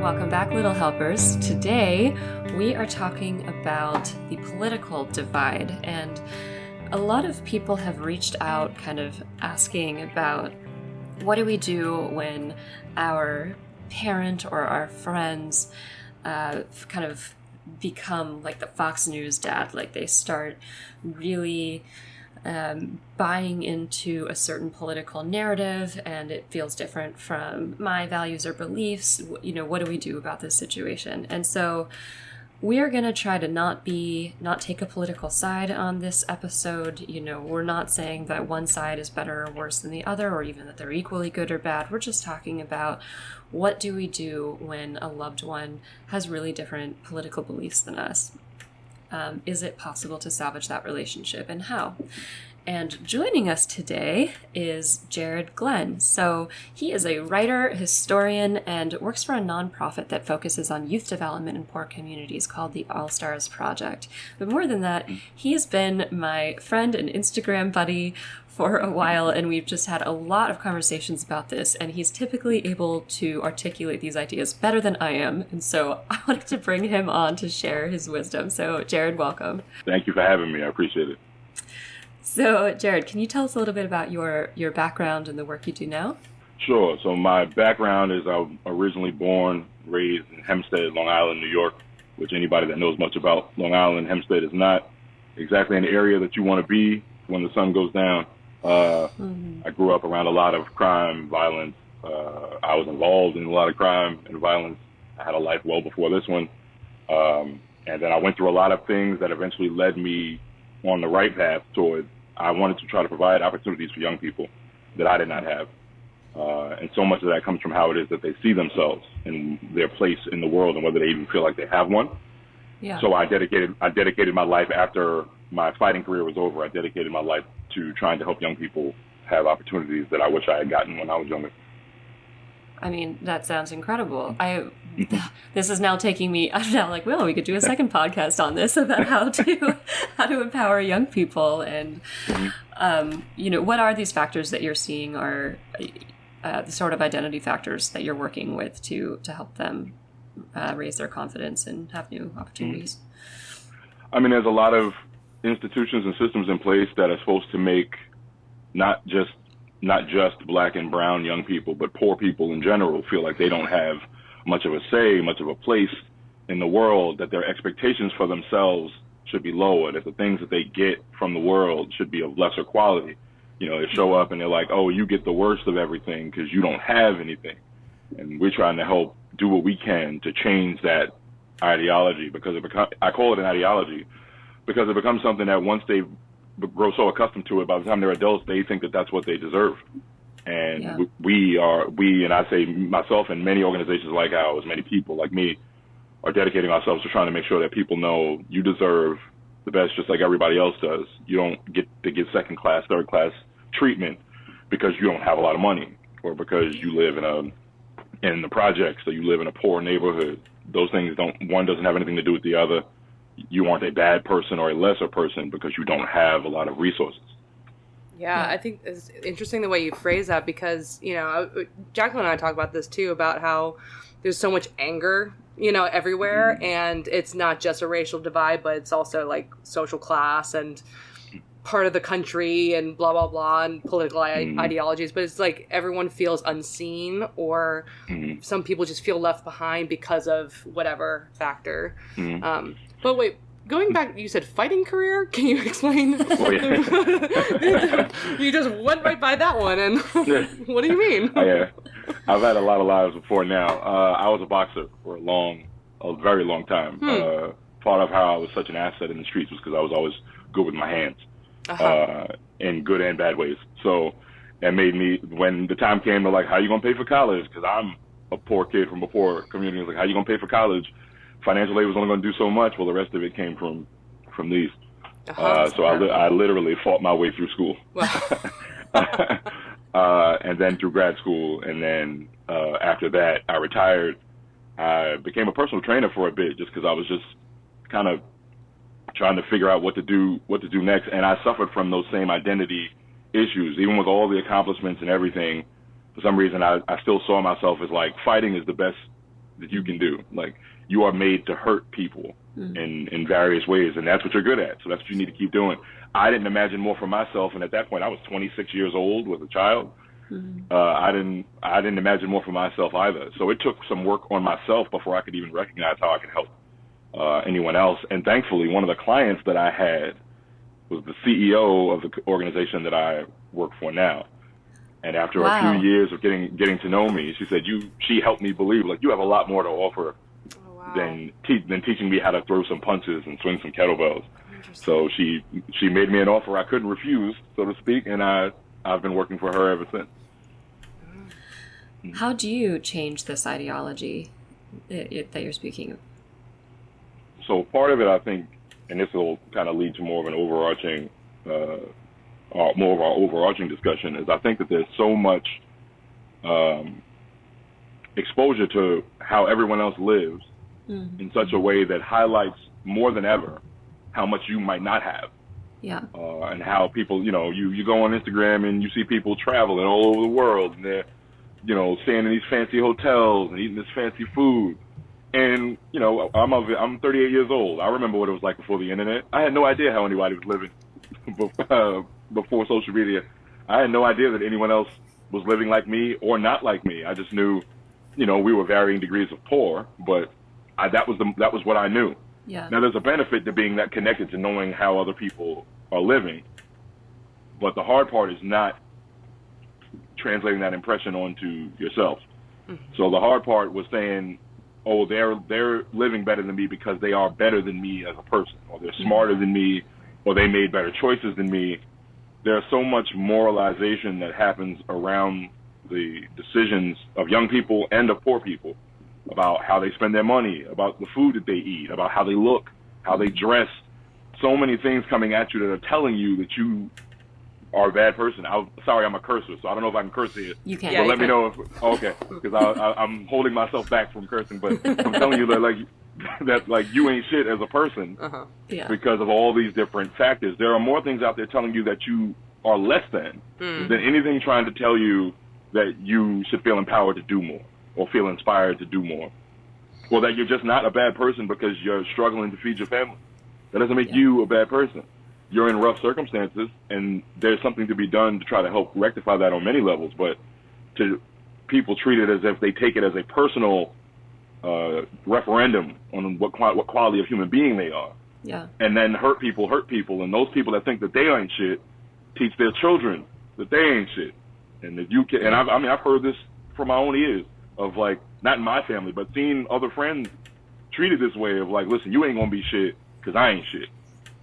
Welcome back, Little Helpers. Today, we are talking about the political divide, and a lot of people have reached out kind of asking about what do we do when our parent or our friends kind of become like the Fox News dad, like they start really buying into a certain political narrative and it feels different from my values or beliefs. You know, what do we do about this situation? And so we are going to try to not take a political side on this episode. You know, we're not saying that one side is better or worse than the other, or even that they're equally good or bad. We're just talking about what do we do when a loved one has really different political beliefs than us. Is it possible to salvage that relationship, and how? And joining us today is Jared Glenn. So he is a writer, historian, and works for a nonprofit that focuses on youth development in poor communities called the All Stars Project. But more than that, he has been my friend and Instagram buddy for a while, and we've just had a lot of conversations about this, and he's typically able to articulate these ideas better than I am, and so I wanted to bring him on to share his wisdom. So, Jared, welcome. Thank you for having me. I appreciate it. So, Jared, can you tell us a little bit about your background and the work you do now? Sure. So my background is I was originally born, raised in Hempstead, Long Island, New York, which anybody that knows much about Long Island, Hempstead is not exactly an area that you want to be when the sun goes down. I grew up around a lot of crime, violence. I was involved in a lot of crime and violence. I had a life well before this one. And then I went through a lot of things that eventually led me on the right path toward I wanted to try to provide opportunities for young people that I did not have. And so much of that comes from how it is that they see themselves and their place in the world and whether they even feel like they have one. Yeah. So I dedicated my life after my fighting career was over. I dedicated my life to trying to help young people have opportunities that I wish I had gotten when I was younger. I mean, that sounds incredible. This is now taking me, I'm now like, well, we could do a second podcast on this about how to empower young people. And, you know, what are these factors that you're seeing are the sort of identity factors that you're working with to help them raise their confidence and have new opportunities? I mean, there's a lot of institutions and systems in place that are supposed to make not just black and brown young people, but poor people in general feel like they don't have much of a say, much of a place in the world, that their expectations for themselves should be lower, that the things that they get from the world should be of lesser quality. You know, they show up and they're like, oh, you get the worst of everything because you don't have anything. And we're trying to help do what we can to change that ideology, because I call it an ideology because it becomes something that once they grow so accustomed to it, by the time they're adults, they think that that's what they deserve. And yeah. we, and I say myself and many organizations like ours, many people like me, are dedicating ourselves to trying to make sure that people know you deserve the best just like everybody else does. You don't get to get second class, third class treatment because you don't have a lot of money or because you live in the projects or you live in a poor neighborhood. Those things one doesn't have anything to do with the other. You aren't a bad person or a lesser person because you don't have a lot of resources. Yeah, I think it's interesting the way you phrase that because, you know, Jacqueline and I talk about this too, about how there's so much anger, you know, everywhere. Mm-hmm. And it's not just a racial divide, but it's also like social class and part of the country and blah, blah, blah, and political ideologies. But it's like everyone feels unseen or some people just feel left behind because of whatever factor. But wait, going back, you said fighting career? Can you explain? Oh, yeah. You just went right by that one, and what do you mean? Yeah, I've had a lot of lives before now. I was a boxer for a very long time. Part of how I was such an asset in the streets was because I was always good with my hands, in good and bad ways. So that made me, when the time came to like, how you gonna pay for college? Because I'm a poor kid from a poor community. Like, how you gonna pay for college? Financial aid was only going to do so much. Well, the rest of it came from these. So I literally fought my way through school. And then through grad school. And then after that, I retired. I became a personal trainer for a bit just because I was just kind of trying to figure out what to do next. And I suffered from those same identity issues. Even with all the accomplishments and everything, for some reason, I still saw myself as like fighting is the best that you can do. Like, you are made to hurt people in various ways, and that's what you're good at. So that's what you need to keep doing. I didn't imagine more for myself, and at that point, I was 26 years old with a child. I didn't imagine more for myself either. So it took some work on myself before I could even recognize how I could help anyone else. And thankfully, one of the clients that I had was the CEO of the organization that I work for now. And after a few years of getting to know me, she said, she helped me believe, like, you have a lot more to offer than teaching me how to throw some punches and swing some kettlebells. So she made me an offer I couldn't refuse, so to speak, and I've been working for her ever since. How do you change this ideology that you're speaking of? So part of it, I think, and this will kind of lead to more of an overarching, more of our overarching discussion, is I think that there's so much exposure to how everyone else lives in such a way that highlights more than ever how much you might not have. Yeah. And how people, you go on Instagram and you see people traveling all over the world, and they're, staying in these fancy hotels and eating this fancy food. And, I'm 38 years old. I remember what it was like before the internet. I had no idea how anybody was living before social media. I had no idea that anyone else was living like me or not like me. I just knew, we were varying degrees of poor, but that was what I knew. Yeah. Now, there's a benefit to being that connected to knowing how other people are living, but the hard part is not translating that impression onto yourself. So the hard part was saying, oh, they're living better than me because they are better than me as a person, or they're smarter than me, or they made better choices than me. There's so much moralization that happens around the decisions of young people and of poor people about how they spend their money, about the food that they eat, about how they look, how they dress. So many things coming at you that are telling you that you are a bad person. Sorry, I'm a cursor, so I don't know if I can curse here. You can. But let me know if, okay, because I'm holding myself back from cursing, but I'm telling you that you ain't shit as a person because of all these different factors. There are more things out there telling you that you are less than anything trying to tell you that you should feel empowered to do more or feel inspired to do more, or that you're just not a bad person because you're struggling to feed your family. That doesn't make you a bad person. You're in rough circumstances, and there's something to be done to try to help rectify that on many levels, but to people treat it as if they take it as a personal referendum on what quality of human being they are. Yeah. And then hurt people, and those people that think that they ain't shit teach their children that they ain't shit. And that you can, and I've heard this from my own ears of, like, not in my family, but seeing other friends treated this way of, like, listen, you ain't gonna be shit because I ain't shit.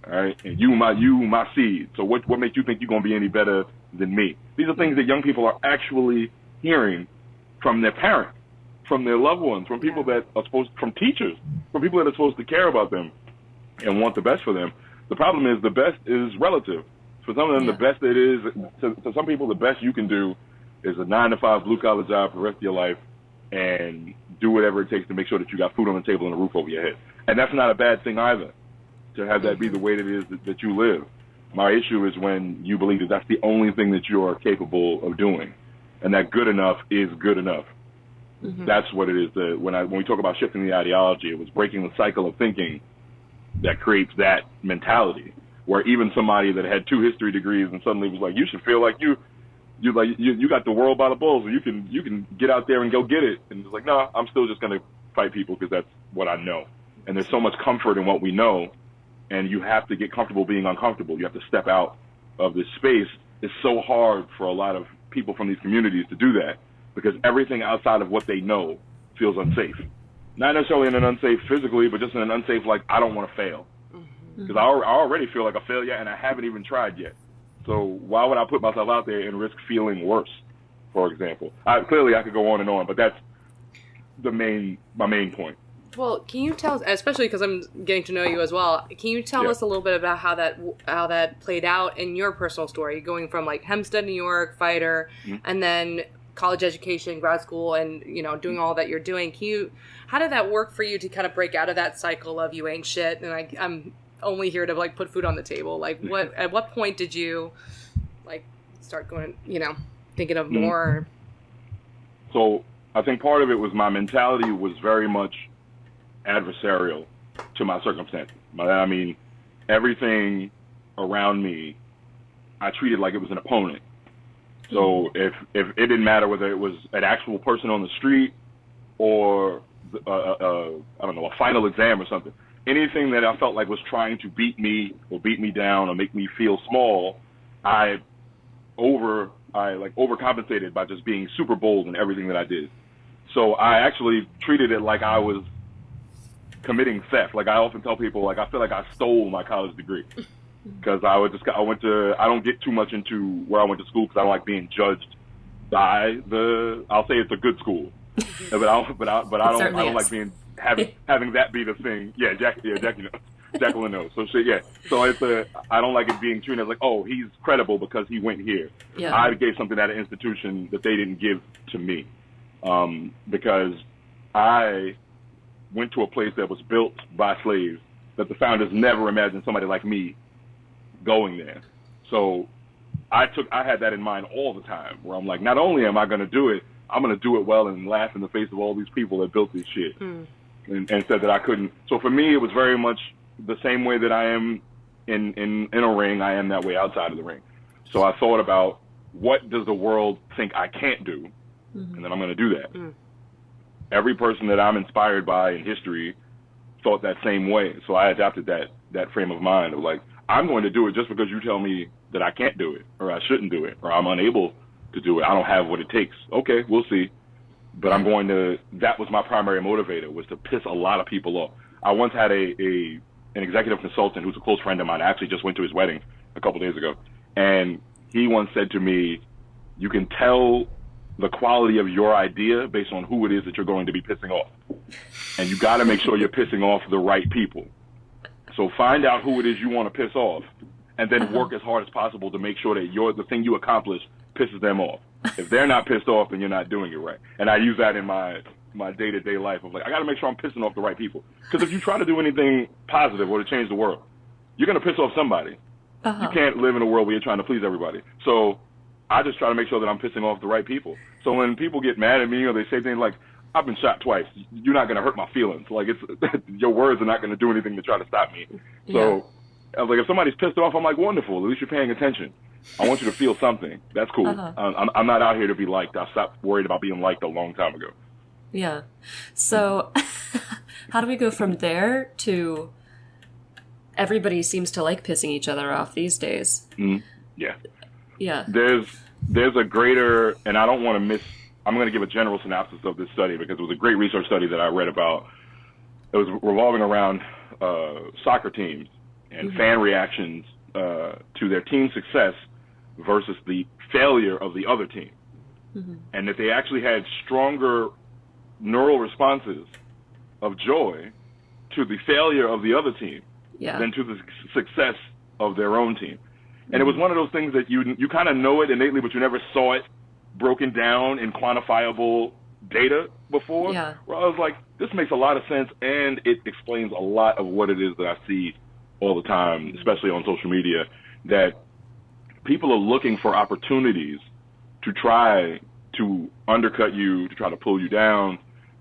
All right, and you my seed. So what makes you think you're gonna be any better than me? These are things that young people are actually hearing from their parents, from their loved ones, from people that are from teachers, from people that are supposed to care about them and want the best for them. The problem is the best is relative. For some of them, the best it is to some people, the best you can do is a 9-to-5 blue-collar job for the rest of your life and do whatever it takes to make sure that you got food on the table and a roof over your head. And that's not a bad thing either, to have that be the way that it is that you live. My issue is when you believe that that's the only thing that you are capable of doing, and that good enough is good enough. That's what it is. When we talk about shifting the ideology, it was breaking the cycle of thinking that creates that mentality, where even somebody that had 2 history degrees and suddenly was like, you should feel like you got the world by the balls, or you can get out there and go get it. And it's like, no, I'm still just going to fight people because that's what I know. And there's so much comfort in what we know, and you have to get comfortable being uncomfortable. You have to step out of this space. It's so hard for a lot of people from these communities to do that because everything outside of what they know feels unsafe. Not necessarily in an unsafe physically, but just in an unsafe, like, I don't want to fail. Because I already feel like a failure, and I haven't even tried yet. So why would I put myself out there and risk feeling worse, for example? Clearly, I could go on and on, but that's my main point. Well, can you tell us, especially because I'm getting to know you as well, can you tell us a little bit about how that played out in your personal story, going from, like, Hempstead, New York, fighter, and then college education, grad school, and, doing all that you're doing? How did that work for you to kind of break out of that cycle of you ain't shit, and I'm only here to, like, put food on the table? Like, at what point did you, like, start going, thinking of more? So I think part of it was my mentality was very much adversarial to my circumstances. I mean, everything around me, I treated like it was an opponent. So if it didn't matter whether it was an actual person on the street or I don't know, a final exam or something, anything that I felt like was trying to beat me or beat me down or make me feel small, I overcompensated by just being super bold in everything that I did. So I actually treated it like I was committing theft. Like I often tell people, like I feel like I stole my college degree because I don't get too much into where I went to school because I don't like being judged by I'll say it's a good school, but I don't like being having that be the thing. Yeah, Jackie knows. Jacqueline knows. So I don't like it being treated as like, oh, he's credible because he went here. Yeah. I gave something at an institution that they didn't give to me, because I went to a place that was built by slaves that the founders never imagined somebody like me going there. So I had that in mind all the time, where I'm like, not only am I going to do it, I'm going to do it well and laugh in the face of all these people that built this shit and said that I couldn't. So for me, it was very much the same way that I am in a ring, I am that way outside of the ring. So I thought about, what does the world think I can't do? And then I'm going to do that. Every person that I'm inspired by in history thought that same way. So I adapted that frame of mind of like, I'm going to do it just because you tell me that I can't do it or I shouldn't do it or I'm unable to do it. I don't have what it takes. Okay, we'll see. But that was my primary motivator, was to piss a lot of people off. I once had an executive consultant who's a close friend of mine. I actually just went to his wedding a couple days ago. And he once said to me, you can tell the quality of your idea based on who it is that you're going to be pissing off. And you got to make sure you're pissing off the right people. So find out who it is you want to piss off and then work as hard as possible to make sure that the thing you accomplish pisses them off. If they're not pissed off, then you're not doing it right. And I use that in my day-to-day life of like, I got to make sure I'm pissing off the right people. Because if you try to do anything positive or to change the world, you're going to piss off somebody. You can't live in a world where you're trying to please everybody. So I just try to make sure that I'm pissing off the right people. So when people get mad at me or they say things like, I've been shot twice, you're not going to hurt my feelings. Like, your words are not going to do anything to try to stop me. So I was like, if somebody's pissed off, I'm like, wonderful. At least you're paying attention. I want you to feel something. That's cool. I'm not out here to be liked. I stopped worried about being liked a long time ago. Yeah. So how do we go from there to everybody seems to like pissing each other off these days? Yeah. Yeah. There's a greater, and I don't want to I'm going to give a general synopsis of this study because it was a great research study that I read about. It was revolving around soccer teams and fan reactions to their team success versus the failure of the other team. And that they actually had stronger neural responses of joy to the failure of the other team than to the success of their own team. And it was one of those things that you kind of know it innately, but you never saw it broken down in quantifiable data before. Yeah. Where I was like, this makes a lot of sense, and it explains a lot of what it is that I see all the time, especially on social media, that people are looking for opportunities to try to undercut you, to try to pull you down,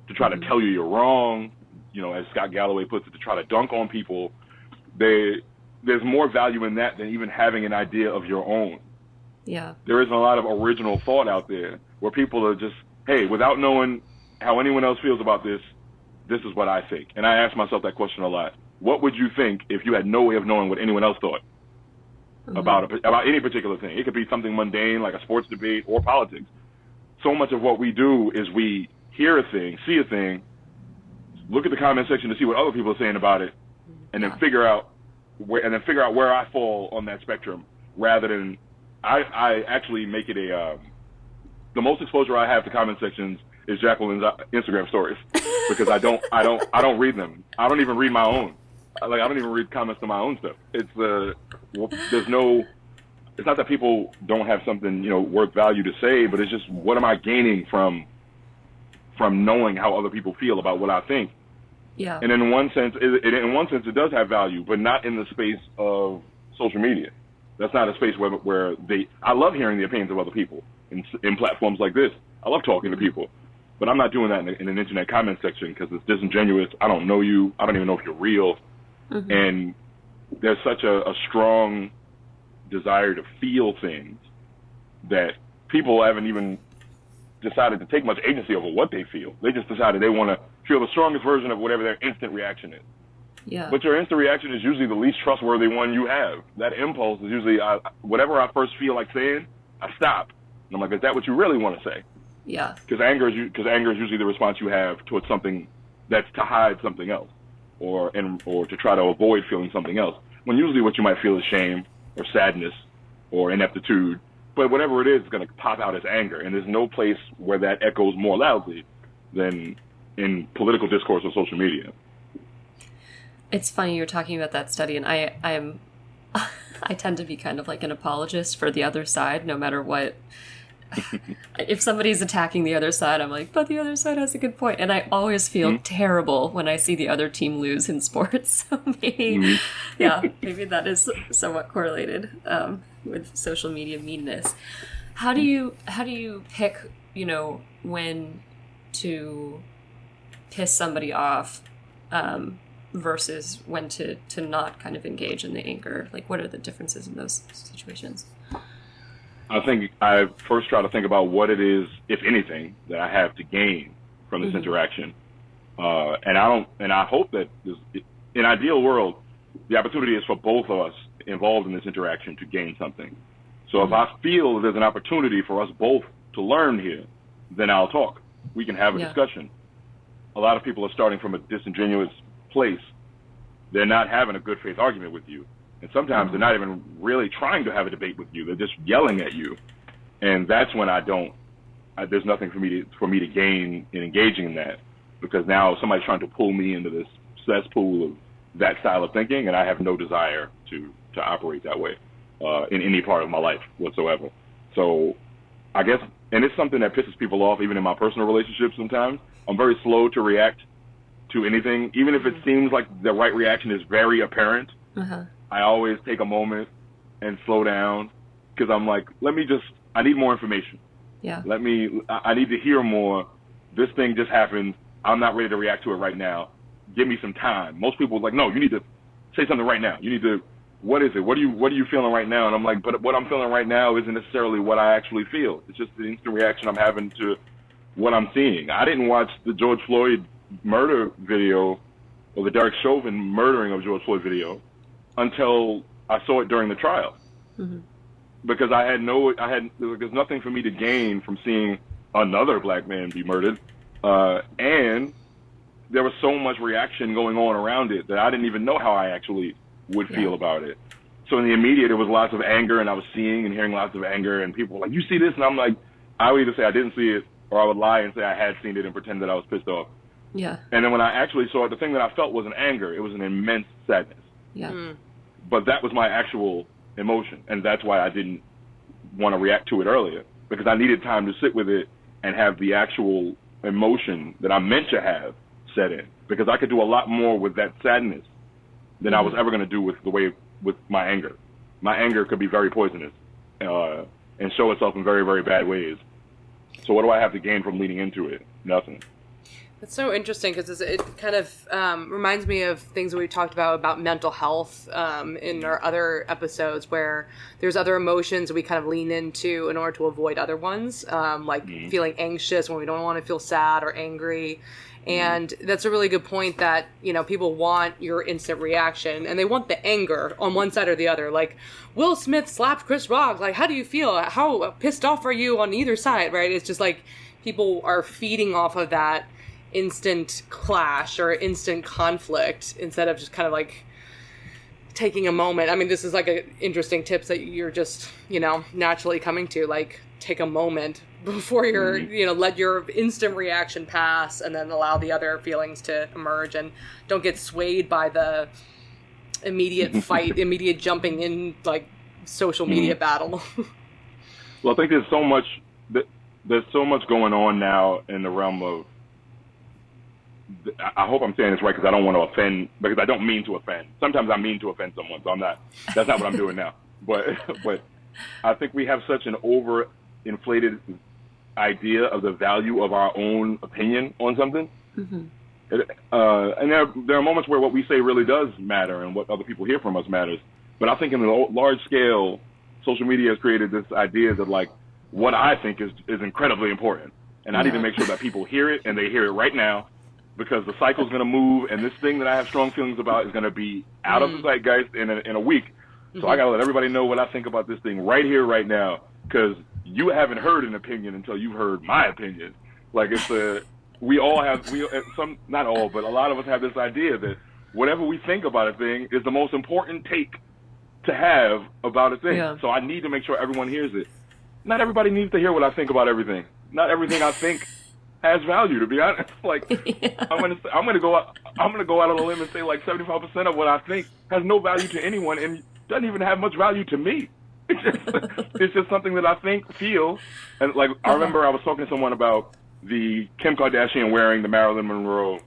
to try to tell you you're wrong, as Scott Galloway puts it, to try to dunk on people. There's more value in that than even having an idea of your own. Yeah. There isn't a lot of original thought out there where people are just, hey, without knowing how anyone else feels about this, this is what I think. And I ask myself that question a lot. What would you think if you had no way of knowing what anyone else thought about any particular thing? It could be something mundane like a sports debate or politics. So much of what we do is we hear a thing, see a thing, look at the comment section to see what other people are saying about it, and then figure out where I fall on that spectrum, rather than I actually make it the most exposure I have to comment sections is Jacqueline's Instagram stories, because I don't read them. I don't even read my own. I don't even read comments to my own stuff. It's not that people don't have something worth value to say, but it's just, what am I gaining from knowing how other people feel about what I think? Yeah. And in one sense, it does have value, but not in the space of social media. That's not a space where I love hearing the opinions of other people in platforms like this. I love talking to people, But I'm not doing that in an internet comment section because it's disingenuous. I don't know you. I don't even know if you're real. Mm-hmm. And there's such a strong desire to feel things that people haven't even decided to take much agency over what they feel. They just decided they want to feel the strongest version of whatever their instant reaction is. Yeah. But your instant reaction is usually the least trustworthy one you have. That impulse is usually whatever I first feel like saying, I stop. And I'm like, is that what you really want to say? Yeah. Because anger is usually the response you have towards something that's to hide something else, or to try to avoid feeling something else. When usually what you might feel is shame or sadness or ineptitude. But whatever it is going to pop out as anger. And there's no place where that echoes more loudly than in political discourse or social media. It's funny you're talking about that study, and I tend to be kind of like an apologist for the other side, no matter what. If somebody's attacking the other side, I'm like, but the other side has a good point. And I always feel terrible when I see the other team lose in sports. So maybe, maybe that is somewhat correlated with social media meanness. How do you pick, when to piss somebody off versus when to not kind of engage in the anger? Like, what are the differences in those situations? I think I first try to think about what it is, if anything, that I have to gain from this interaction. And I hope that in an ideal world, the opportunity is for both of us involved in this interaction to gain something. So if I feel there's an opportunity for us both to learn here, then I'll talk. We can have a discussion. A lot of people are starting from a disingenuous place. They're not having a good faith argument with you. And sometimes they're not even really trying to have a debate with you. They're just yelling at you. And that's when there's nothing for me to gain in engaging in that, because now somebody's trying to pull me into this cesspool of that style of thinking, and I have no desire to operate that way in any part of my life whatsoever. So I guess, and it's something that pisses people off even in my personal relationships sometimes. I'm very slow to react to anything, even if it seems like the right reaction is very apparent. I always take a moment and slow down, because I'm like, I need more information. Yeah. I need to hear more. This thing just happened. I'm not ready to react to it right now. Give me some time. Most people are like, no, you need to say something right now. You need to, what is it? What are you feeling right now? And I'm like, but what I'm feeling right now isn't necessarily what I actually feel. It's just the instant reaction I'm having to what I'm seeing. I didn't watch the George Floyd murder video or the Derek Chauvin murdering of George Floyd video until I saw it during the trial, because there's nothing for me to gain from seeing another black man be murdered, and there was so much reaction going on around it that I didn't even know how I actually would feel about it. So in the immediate, there was lots of anger, and I was seeing and hearing lots of anger, and people were like, "You see this?" And I'm like, I would either say I didn't see it, or I would lie and say I had seen it and pretend that I was pissed off. Yeah. And then when I actually saw it, the thing that I felt wasn't anger; it was an immense sadness. Yeah. But that was my actual emotion, and that's why I didn't want to react to it earlier, because I needed time to sit with it and have the actual emotion that I'm meant to have set in, because I could do a lot more with that sadness than I was ever going to do with my anger. My anger could be very poisonous and show itself in very, very bad ways. So what do I have to gain from leading into it? Nothing. It's so interesting because it kind of reminds me of things that we talked about mental health in our other episodes, where there's other emotions we kind of lean into in order to avoid other ones, like feeling anxious when we don't want to feel sad or angry. And that's a really good point that, people want your instant reaction, and they want the anger on one side or the other. Like, Will Smith slapped Chris Rock. Like, how do you feel? How pissed off are you on either side, right? It's just like people are feeding off of that instant clash or instant conflict instead of just kind of like taking a moment. I mean, this is like a interesting tips that you're just, naturally coming to, like, take a moment before you're, let your instant reaction pass and then allow the other feelings to emerge, and don't get swayed by the immediate fight, immediate jumping in, like, social media battle. Well, I think there's so much going on now in the realm of, I hope I'm saying this right, because I don't want to offend, because I don't mean to offend. Sometimes I mean to offend someone, so that's not what I'm doing now. But I think we have such an overinflated idea of the value of our own opinion on something. Mm-hmm. And there are moments where what we say really does matter and what other people hear from us matters. But I think in the large scale, social media has created this idea that like what I think is incredibly important. And I need to make sure that people hear it and they hear it right now, because the cycle's going to move, and this thing that I have strong feelings about is going to be out of the zeitgeist in a week. So I got to let everybody know what I think about this thing right here, right now, because you haven't heard an opinion until you've heard my opinion. Like we all have, some, not all, but a lot of us have this idea that whatever we think about a thing is the most important take to have about a thing. Yeah. So I need to make sure everyone hears it. Not everybody needs to hear what I think about everything. Not everything I think has value, to be honest. Like, I'm gonna go out on a limb and say like 75% of what I think has no value to anyone and doesn't even have much value to me. It's just something that I think, feel, and like I remember I was talking to someone about the Kim Kardashian wearing the Marilyn Monroe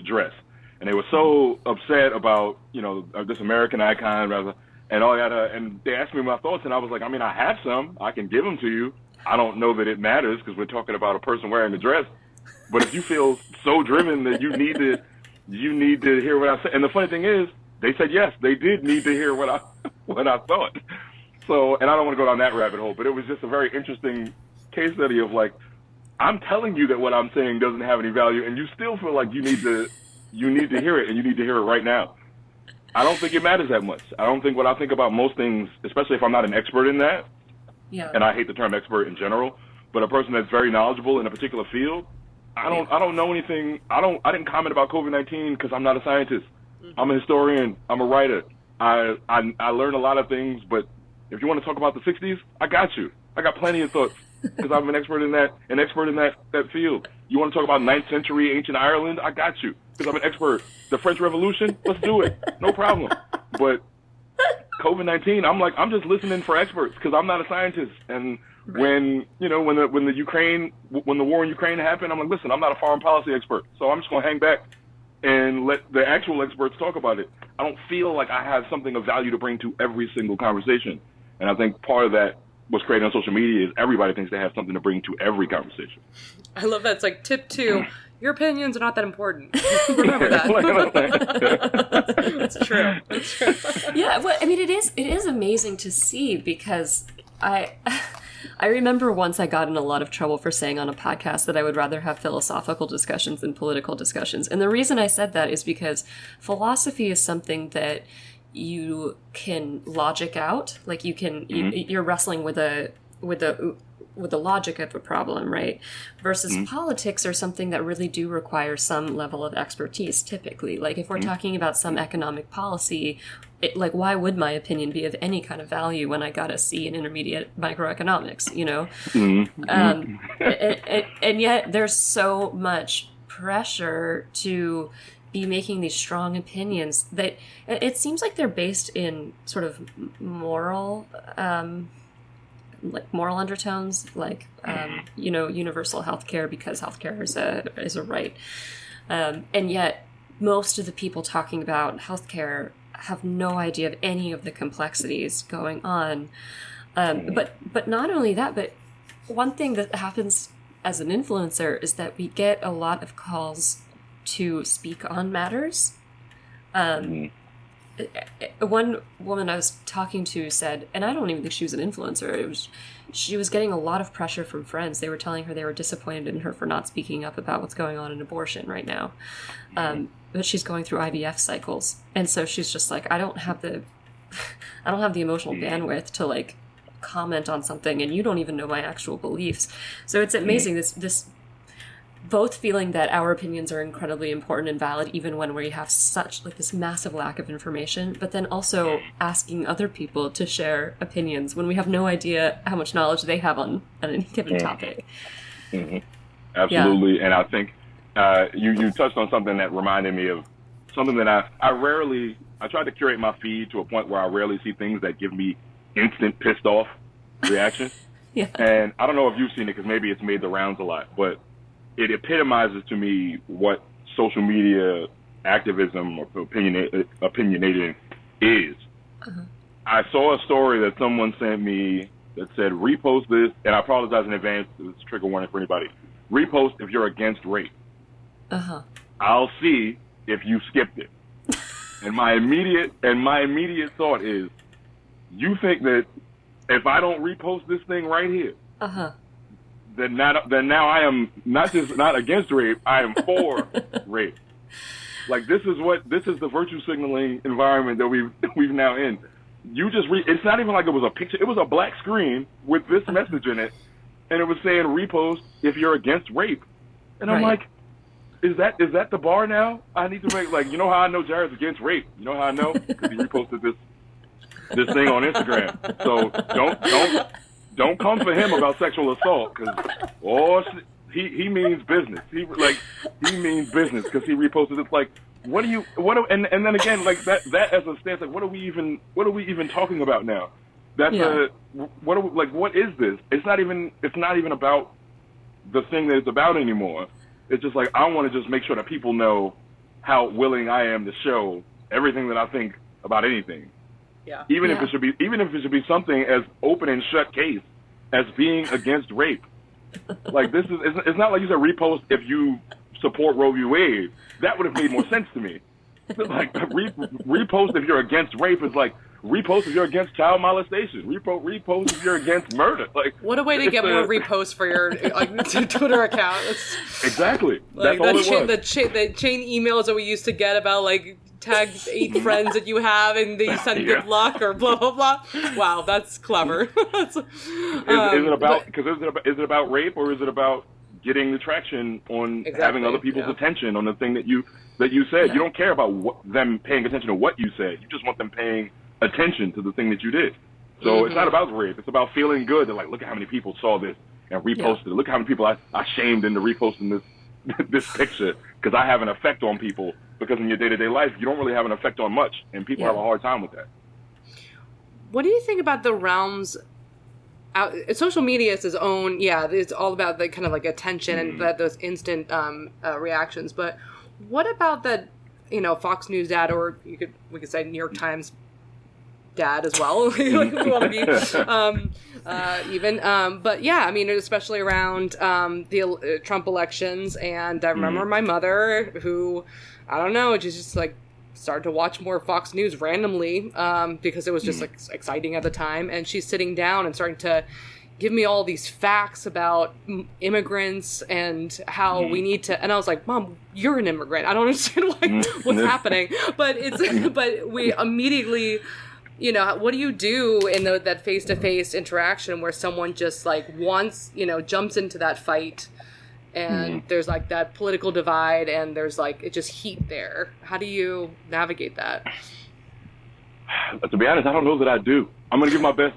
dress, and they were so upset about this American icon rather, and all that, and they asked me my thoughts, and I was like, I mean, I have some, I can give them to you. I don't know that it matters because we're talking about a person wearing a dress. But if you feel so driven that you need to hear what I said. And the funny thing is, they said yes, they did need to hear what I thought. So, and I don't want to go down that rabbit hole, but it was just a very interesting case study of like, I'm telling you that what I'm saying doesn't have any value, and you still feel like you need to hear it, and you need to hear it right now. I don't think it matters that much. I don't think what I think about most things, especially if I'm not an expert in that. Yeah. And I hate the term expert in general, but a person that's very knowledgeable in a particular field, I don't know anything. I didn't comment about COVID-19 because I'm not a scientist. Mm-hmm. I'm a historian. I'm a writer. I learned a lot of things, but if you want to talk about the 60s, I got you. I got plenty of thoughts because I'm an expert in that field. You want to talk about 9th century ancient Ireland? I got you because I'm an expert. The French Revolution? Let's do it. No problem. But COVID-19, I'm just listening for experts because I'm not a scientist. And when the war in Ukraine happened, I'm like, listen, I'm not a foreign policy expert, so I'm just gonna hang back and let the actual experts talk about it. I don't feel like I have something of value to bring to every single conversation, and I think part of that what's created on social media is everybody thinks they have something to bring to every conversation. I love that. It's like tip 2. Your opinions are not that important. Remember that. That's true. That's true. Yeah, well, I mean, it is amazing to see because I remember once I got in a lot of trouble for saying on a podcast that I would rather have philosophical discussions than political discussions. And the reason I said that is because philosophy is something that you can logic out. Like you're wrestling with the logic of a problem, right? Versus politics are something that really do require some level of expertise, typically. Like if we're talking about some economic policy, like why would my opinion be of any kind of value when I got a C in intermediate microeconomics, and yet there's so much pressure to be making these strong opinions that it seems like they're based in sort of moral undertones, like universal healthcare because healthcare is a right, and yet most of the people talking about healthcare have no idea of any of the complexities going on. But not only that, but one thing that happens as an influencer is that we get a lot of calls to speak on matters. One woman I was talking to said, and I don't even think she was an influencer, she was getting a lot of pressure from friends. They were telling her they were disappointed in her for not speaking up about what's going on in abortion right now. But she's going through IVF cycles. And so she's just like, I don't have the emotional bandwidth to like comment on something, and you don't even know my actual beliefs. So it's amazing, this both feeling that our opinions are incredibly important and valid even when we have such like this massive lack of information, but then also asking other people to share opinions when we have no idea how much knowledge they have on any given topic. Absolutely. Yeah. And I think you touched on something that reminded me of something that I try to curate my feed to a point where I rarely see things that give me instant pissed off reaction. Yeah. And I don't know if you've seen it because maybe it's made the rounds a lot, but it epitomizes to me what social media activism or opinionating is. I saw a story that someone sent me that said, repost this, and I apologize in advance, it's a trigger warning for anybody. Repost if you're against rape. Uh-huh. I'll see if you skipped it. And my immediate thought is, you think that if I don't repost this thing right here, then now I am not against rape, I am for rape. Like, this is the virtue signaling environment that we've now in. You just it's not even like it was a picture. It was a black screen with this message in it, and it was saying repost if you're against rape. And I'm like, is that the bar now? I need to make, like, you know how I know Jared's against rape? You know how I know? Because he reposted this thing on Instagram. So don't come for him about sexual assault, because he means business. He means business because he reposted it. Like, and then again, like that as a stance, like, what are we even talking about now? That's what is this? It's not even about the thing that it's about anymore. It's just like, I want to just make sure that people know how willing I am to show everything that I think about anything. Yeah. Even if it should be something as open and shut case as being against rape. Like, it's not like you said repost if you support Roe v. Wade. That would have made more sense to me. Like, repost if you're against rape is like, repost if you're against child molestation. Repost if you're against murder. Like, what a way to get more reposts for your Twitter account. Exactly. Like, that's all it was. The chain emails that we used to get about, like, tag 8 friends that you have and they send good luck or blah blah blah. Wow, that's clever. Is it about rape, or is it about getting the traction on having other people's attention on the thing that you said? You don't care about them paying attention to what you said. You just want them paying attention to the thing that you did. So it's not about rape. It's about feeling good. They're like, look at how many people saw this and reposted it. Look at how many people I shamed into reposting this picture, because I have an effect on people. Because in your day-to-day life, you don't really have an effect on much, and people have a hard time with that. What do you think about the realms? Social media is its own. Yeah, it's all about the kind of like attention and those instant reactions. But what about that? Fox News dad, or we could say New York Times dad as well. Like, we want to be even. But yeah, I mean, especially around the Trump elections, and I remember my mother, who, I don't know, just like started to watch more Fox News randomly because it was just like exciting at the time, and she's sitting down and starting to give me all these facts about immigrants and how we need to, and I was like, Mom, you're an immigrant. I don't understand what's happening. But we immediately, what do you do in that face-to-face interaction where someone just like jumps into that fight, and there's like that political divide, and there's like it's just heat there. How do you navigate that? To be honest, I don't know that I do. I'm gonna give my best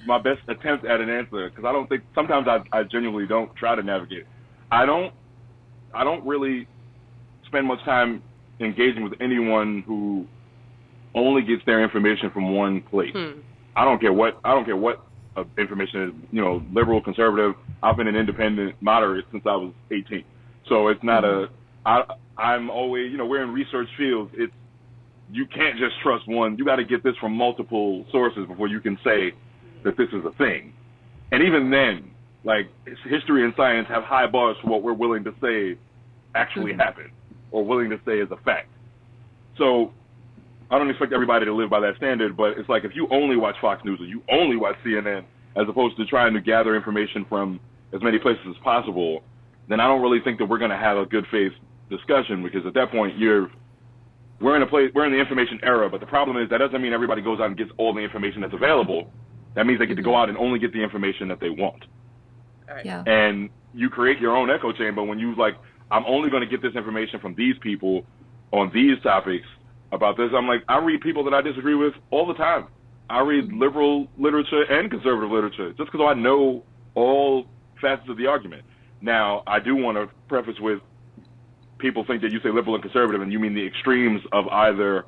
my best attempt at an answer, because I don't think, sometimes I genuinely don't try to navigate. I don't really spend much time engaging with anyone who only gets their information from one place. I don't care what information is, liberal, conservative. I've been an independent moderate since I was 18. So it's not I'm always, we're in research fields. You can't just trust one. You got to get this from multiple sources before you can say that this is a thing. And even then, like, history and science have high bars for what we're willing to say actually happened, or willing to say is a fact. So I don't expect everybody to live by that standard, but it's like, if you only watch Fox News or you only watch CNN, as opposed to trying to gather information from as many places as possible, then I don't really think that we're going to have a good faith discussion, because at that point we're in the information era. But the problem is, that doesn't mean everybody goes out and gets all the information that's available. That means they get to go out and only get the information that they want. Right. Yeah. And you create your own echo chamber when you like, I'm only going to get this information from these people on these topics about this. I'm like, I read people that I disagree with all the time. I read liberal literature and conservative literature just because I know all facets of the argument. Now, I do want to preface with, people think that you say liberal and conservative and you mean the extremes of either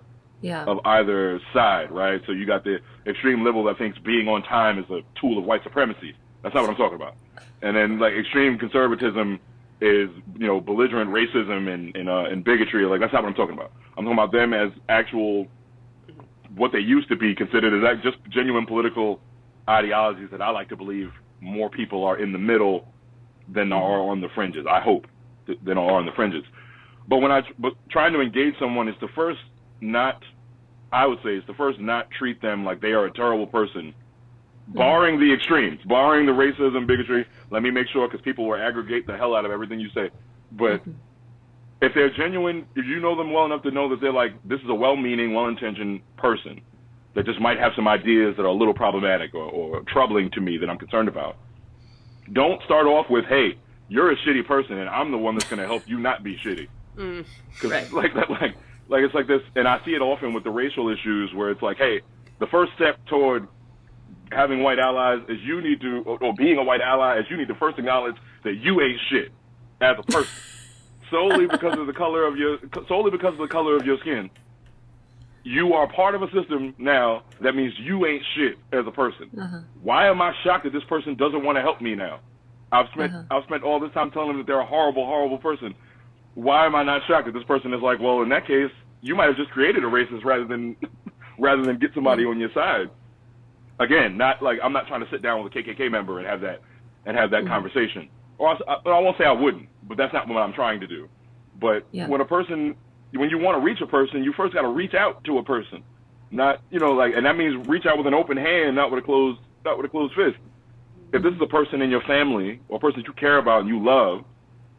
side, right? So you got the extreme liberal that thinks being on time is a tool of white supremacy. That's not what I'm talking about. And then like extreme conservatism is, belligerent racism and bigotry. Like, that's not what I'm talking about. I'm talking about them as actual what they used to be considered as just genuine political ideologies that I like to believe more people are in the middle than are on the fringes. I hope than are on the fringes. But but trying to engage someone is to first not, I would say, is to first not treat them like they are a terrible person, barring the extremes, barring the racism, bigotry. Let me make sure, because people will aggregate the hell out of everything you say. But if they're genuine, if you know them well enough to know that they're like, this is a well-meaning, well-intentioned person that just might have some ideas that are a little problematic or troubling to me that I'm concerned about, don't start off with, hey, you're a shitty person and I'm the one that's going to help you not be shitty. Because like it's like this, and I see it often with the racial issues where it's like, hey, the first step toward having white allies is you need to, or being a white ally is you need to first acknowledge that you ain't shit as a person. solely because of the color of your skin. You are part of a system now that means you ain't shit as a person. Why am I shocked that this person doesn't want to help me now? I've spent all this time telling them that they're a horrible, horrible person. Why am I not shocked that this person is like, well, in that case, you might have just created a racist rather than get somebody on your side. Again, not like I'm not trying to sit down with a KKK member and have that conversation. Or I won't say I wouldn't, but that's not what I'm trying to do. But when you want to reach a person, you first got to reach out to a person, not and that means reach out with an open hand, not with a closed fist. If this is a person in your family or a person that you care about and you love,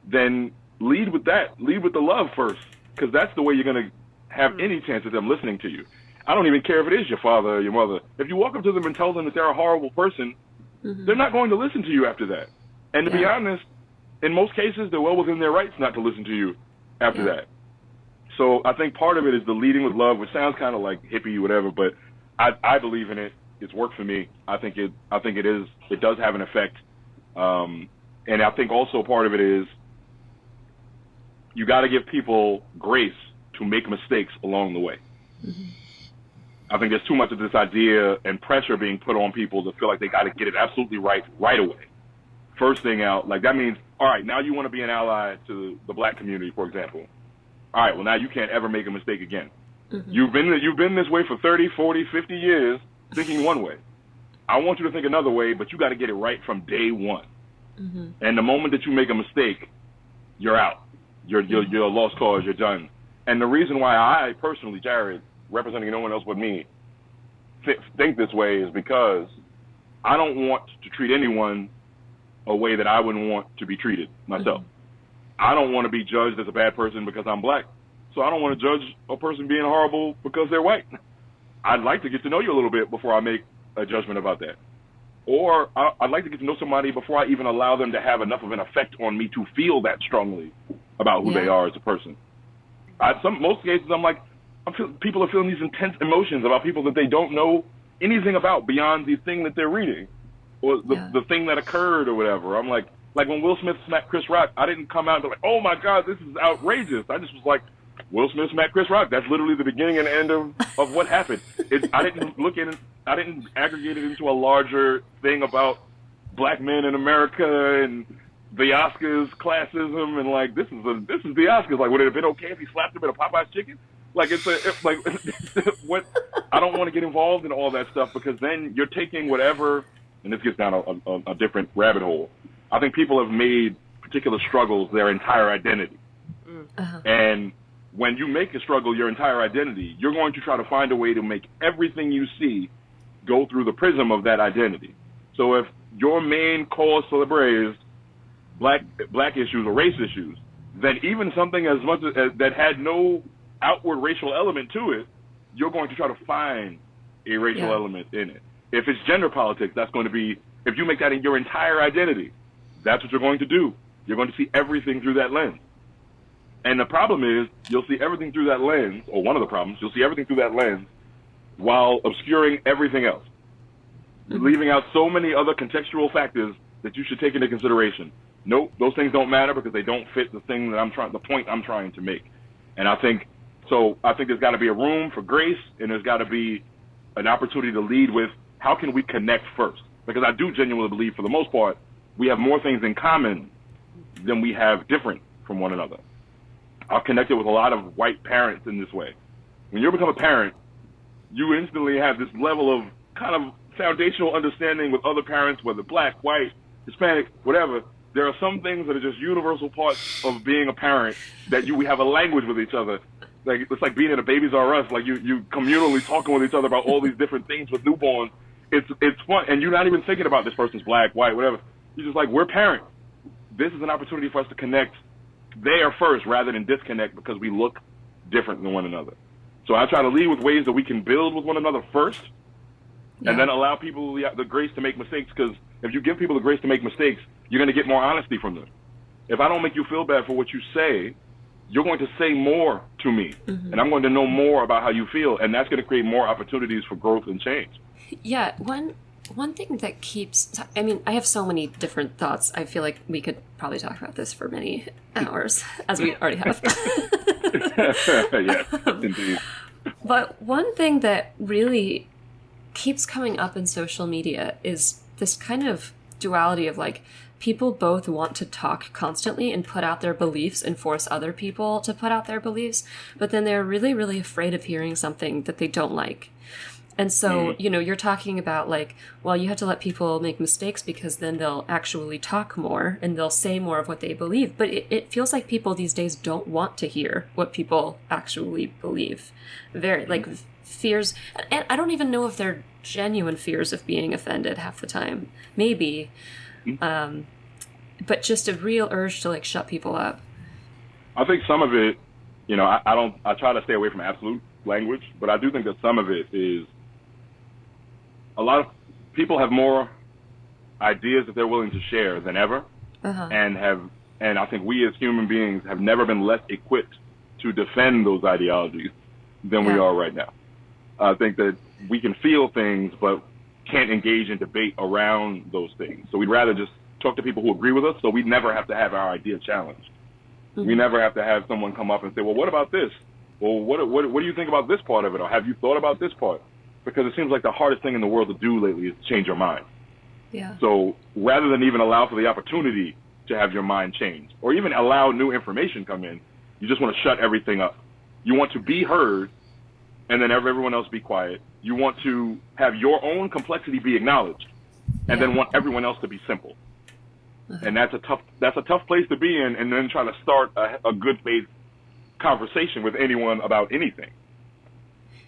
then lead with that. Lead with the love first, because that's the way you're going to have any chance of them listening to you. I don't even care if it is your father or your mother. If you walk up to them and tell them that they're a horrible person, they're not going to listen to you after that. And to be honest, in most cases, they're well within their rights not to listen to you after that. So I think part of it is the leading with love, which sounds kind of like hippie, whatever, but I believe in it. It's worked for me. I think it does have an effect. And I think also part of it is you got to give people grace to make mistakes along the way. I think there's too much of this idea and pressure being put on people to feel like they got to get it absolutely right away. First thing out, like that means, all right, now you want to be an ally to the black community, for example. All right, well, now you can't ever make a mistake again. You've been this way for 30, 40, 50 years thinking one way. I want you to think another way, but you got to get it right from day one. And the moment that you make a mistake, you're out. You're a lost cause. You're done. And the reason why I personally, Jared, representing no one else but me, think this way is because I don't want to treat anyone a way that I wouldn't want to be treated myself. I don't want to be judged as a bad person because I'm black. So I don't want to judge a person being horrible because they're white. I'd like to get to know you a little bit before I make a judgment about that. Or I'd like to get to know somebody before I even allow them to have enough of an effect on me to feel that strongly about who they are as a person. Most cases, I'm like, people are feeling these intense emotions about people that they don't know anything about beyond the thing that they're reading or the thing that occurred or whatever. I'm like when Will Smith smacked Chris Rock, I didn't come out and be like, oh my God, this is outrageous. I just was like, Will Smith smacked Chris Rock. That's literally the beginning and end of what happened. I didn't aggregate it into a larger thing about black men in America and the Oscars, classism, and like this is the Oscars. Like, would it have been okay if he slapped him in a Popeye's chicken? Like what? I don't want to get involved in all that stuff because then you're taking whatever, and this gets down a different rabbit hole. I think people have made particular struggles their entire identity, and when you make a struggle your entire identity, you're going to try to find a way to make everything you see go through the prism of that identity. So if your main cause célèbre is black issues or race issues, then even something as much as that had no outward racial element to it, you're going to try to find a racial element in it. If it's gender politics, that's going to be, if you make that in your entire identity, that's what you're going to do. You're going to see everything through that lens. And the problem is, you'll see everything through that lens, or one of the problems, you'll see everything through that lens while obscuring everything else, leaving out so many other contextual factors that you should take into consideration. Nope, those things don't matter because they don't fit the point I'm trying to make. And I think there's got to be a room for grace, and there's got to be an opportunity to lead with how can we connect first? Because I do genuinely believe, for the most part, we have more things in common than we have different from one another. I've connected with a lot of white parents in this way. When you become a parent, you instantly have this level of kind of foundational understanding with other parents, whether black, white, Hispanic, whatever. There are some things that are just universal parts of being a parent that we have a language with each other. Like, it's like being in a Babies R Us. Like, you communally talking with each other about all these different things with newborns. It's fun, and you're not even thinking about this person's black, white, whatever. You're just like, we're parents. This is an opportunity for us to connect there first rather than disconnect because we look different than one another. So I try to lead with ways that we can build with one another first, and then allow people the grace to make mistakes, because if you give people the grace to make mistakes, you're going to get more honesty from them. If I don't make you feel bad for what you say, you're going to say more to me, and I'm going to know more about how you feel, and that's going to create more opportunities for growth and change. Yeah, one thing that keeps... I mean, I have so many different thoughts. I feel like we could probably talk about this for many hours, as we already have. Yes, indeed. But one thing that really keeps coming up in social media is this kind of duality of, like, people both want to talk constantly and put out their beliefs and force other people to put out their beliefs, but then they're really, really afraid of hearing something that they don't like. And so, you know, you're talking about, like, well, you have to let people make mistakes because then they'll actually talk more and they'll say more of what they believe. But it feels like people these days don't want to hear what people actually believe. Very, like, fears. And I don't even know if they're genuine fears of being offended half the time. Maybe. But just a real urge to, like, shut people up. I think some of it, you know, I try to stay away from absolute language, but I do think that some of it is a lot of people have more ideas that they're willing to share than ever, and I think we as human beings have never been less equipped to defend those ideologies than we are right now. I think that we can feel things, but can't engage in debate around those things. So we'd rather just talk to people who agree with us, so we never have to have our idea challenged. We never have to have someone come up and say, well, what about this? Well, what do you think about this part of it? Or have you thought about this part? Because it seems like the hardest thing in the world to do lately is to change your mind. Yeah. So rather than even allow for the opportunity to have your mind change, or even allow new information come in, you just want to shut everything up. You want to be heard, and then everyone else be quiet. You want to have your own complexity be acknowledged, and then want everyone else to be simple. And that's a tough place to be in, and then try to start a good faith conversation with anyone about anything.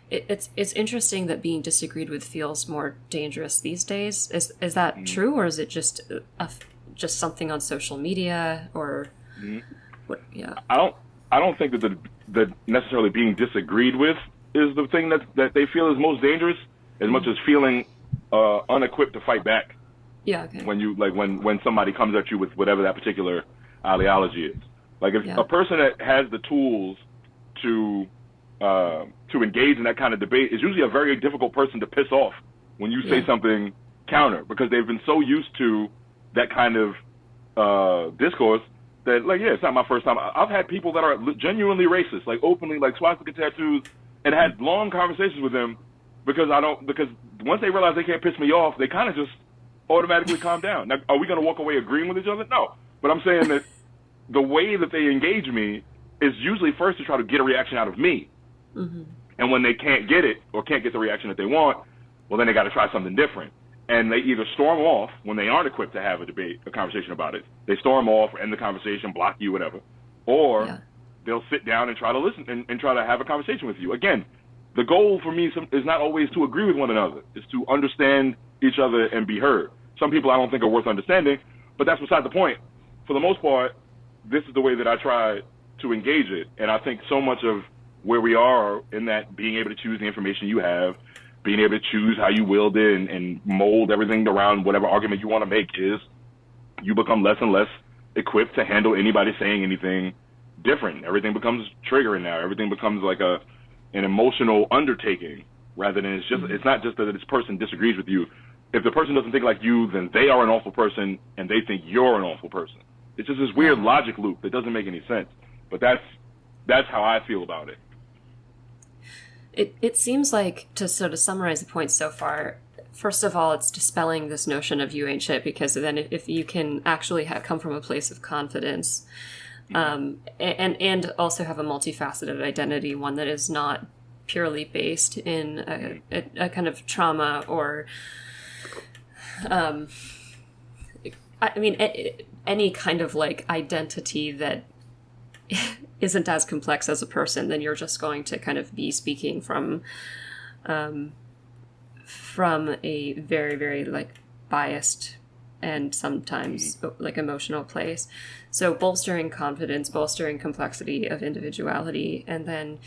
It's interesting that being disagreed with feels more dangerous these days. Is that true, or is it just something on social media, or what? Yeah, I don't think that the necessarily being disagreed with is the thing that they feel is most dangerous, as much as feeling unequipped to fight back. Yeah. Okay. When somebody comes at you with whatever that particular ideology is. Like, if a person that has the tools to engage in that kind of debate is usually a very difficult person to piss off when you say something counter, because they've been so used to that kind of discourse that, like, it's not my first time. I've had people that are genuinely racist, like openly, like swastika tattoos, and had long conversations with them because once they realize they can't piss me off, they kind of just automatically calm down. Now, are we going to walk away agreeing with each other? No. But I'm saying that the way that they engage me is usually first to try to get a reaction out of me. And when they can't get it, or can't get the reaction that they want, well, then they got to try something different. And they either storm off when they aren't equipped to have a conversation about it. They storm off, end the conversation, block you, whatever. Or they'll sit down and try to listen and try to have a conversation with you. Again, the goal for me is not always to agree with one another. It's to understand each other and be heard. Some people I don't think are worth understanding, but that's beside the point. For the most part, this is the way that I try to engage it. And I think so much of where we are in that being able to choose the information you have, being able to choose how you wield it and mold everything around whatever argument you want to make is, you become less and less equipped to handle anybody saying anything different. Everything becomes triggering now. Everything becomes like an emotional undertaking, rather than it's not just that this person disagrees with you. If the person doesn't think like you, then they are an awful person and they think you're an awful person. It's just this weird logic loop that doesn't make any sense. But that's how I feel about it. It seems like, to sort of summarize the points so far, first of all, it's dispelling this notion of you ain't shit, because then if you can actually come from a place of confidence, and also have a multifaceted identity, one that is not purely based in a kind of trauma or, I mean, any kind of like identity that isn't as complex as a person, then you're just going to kind of be speaking from a very, very like biased and sometimes like emotional place. So bolstering confidence, bolstering complexity of individuality, and then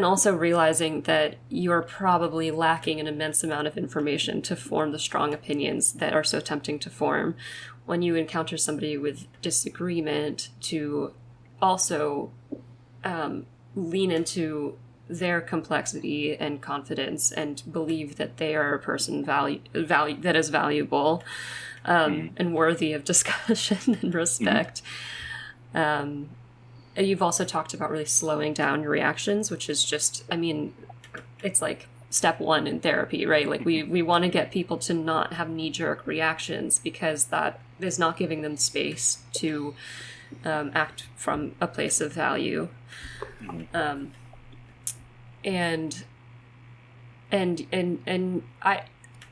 also realizing that you're probably lacking an immense amount of information to form the strong opinions that are so tempting to form. When you encounter somebody with disagreement, to also lean into their complexity and confidence and believe that they are a person that is valuable and worthy of discussion and respect. You've also talked about really slowing down your reactions, which is just, I mean, it's like step one in therapy, right? Like we want to get people to not have knee-jerk reactions, because that is not giving them space to act from a place of value. And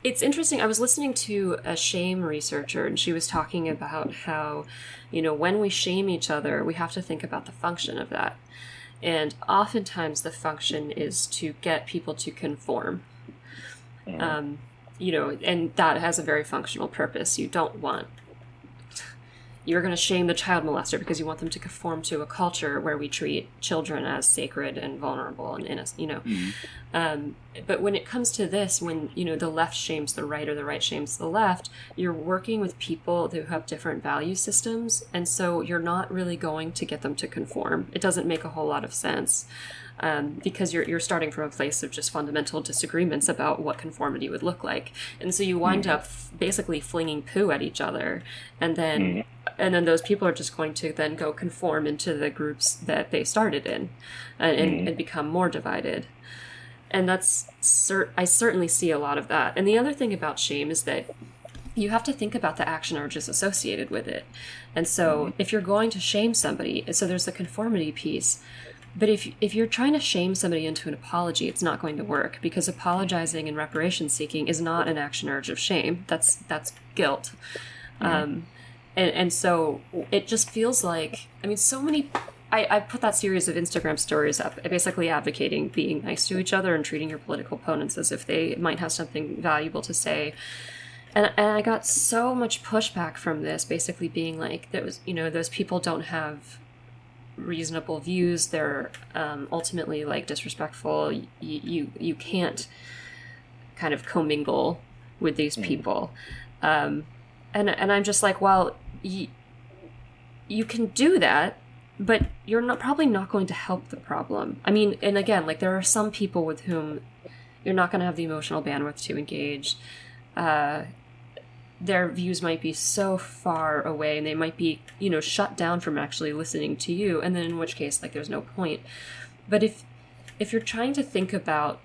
it's interesting. I was listening to a shame researcher, and she was talking about how, when we shame each other, we have to think about the function of that. And oftentimes the function is to get people to conform. And that has a very functional purpose. You're going to shame the child molester because you want them to conform to a culture where we treat children as sacred and vulnerable and innocent, But when it comes to this, when, the left shames the right or the right shames the left, you're working with people who have different value systems. And so you're not really going to get them to conform. It doesn't make a whole lot of sense. Because you're starting from a place of just fundamental disagreements about what conformity would look like. And so you wind up basically flinging poo at each other. And then those people are just going to then go conform into the groups that they started in and become more divided. And I certainly see a lot of that. And the other thing about shame is that you have to think about the action urges associated with it. And so if you're going to shame somebody, so there's the conformity piece. But if you're trying to shame somebody into an apology, it's not going to work, because apologizing and reparation seeking is not an action urge of shame. That's guilt. And so it just feels like, so many, I put that series of Instagram stories up, basically advocating being nice to each other and treating your political opponents as if they might have something valuable to say. And I got so much pushback from this, basically being like, that was, those people don't have reasonable views, they're ultimately like disrespectful, you can't kind of commingle with these people, and I'm just like, well, you can do that, but you're probably not going to help the problem. And again, like, there are some people with whom you're not going to have the emotional bandwidth to engage. Their views might be so far away, and they might be, shut down from actually listening to you, and then in which case, like, there's no point. But if you're trying to think about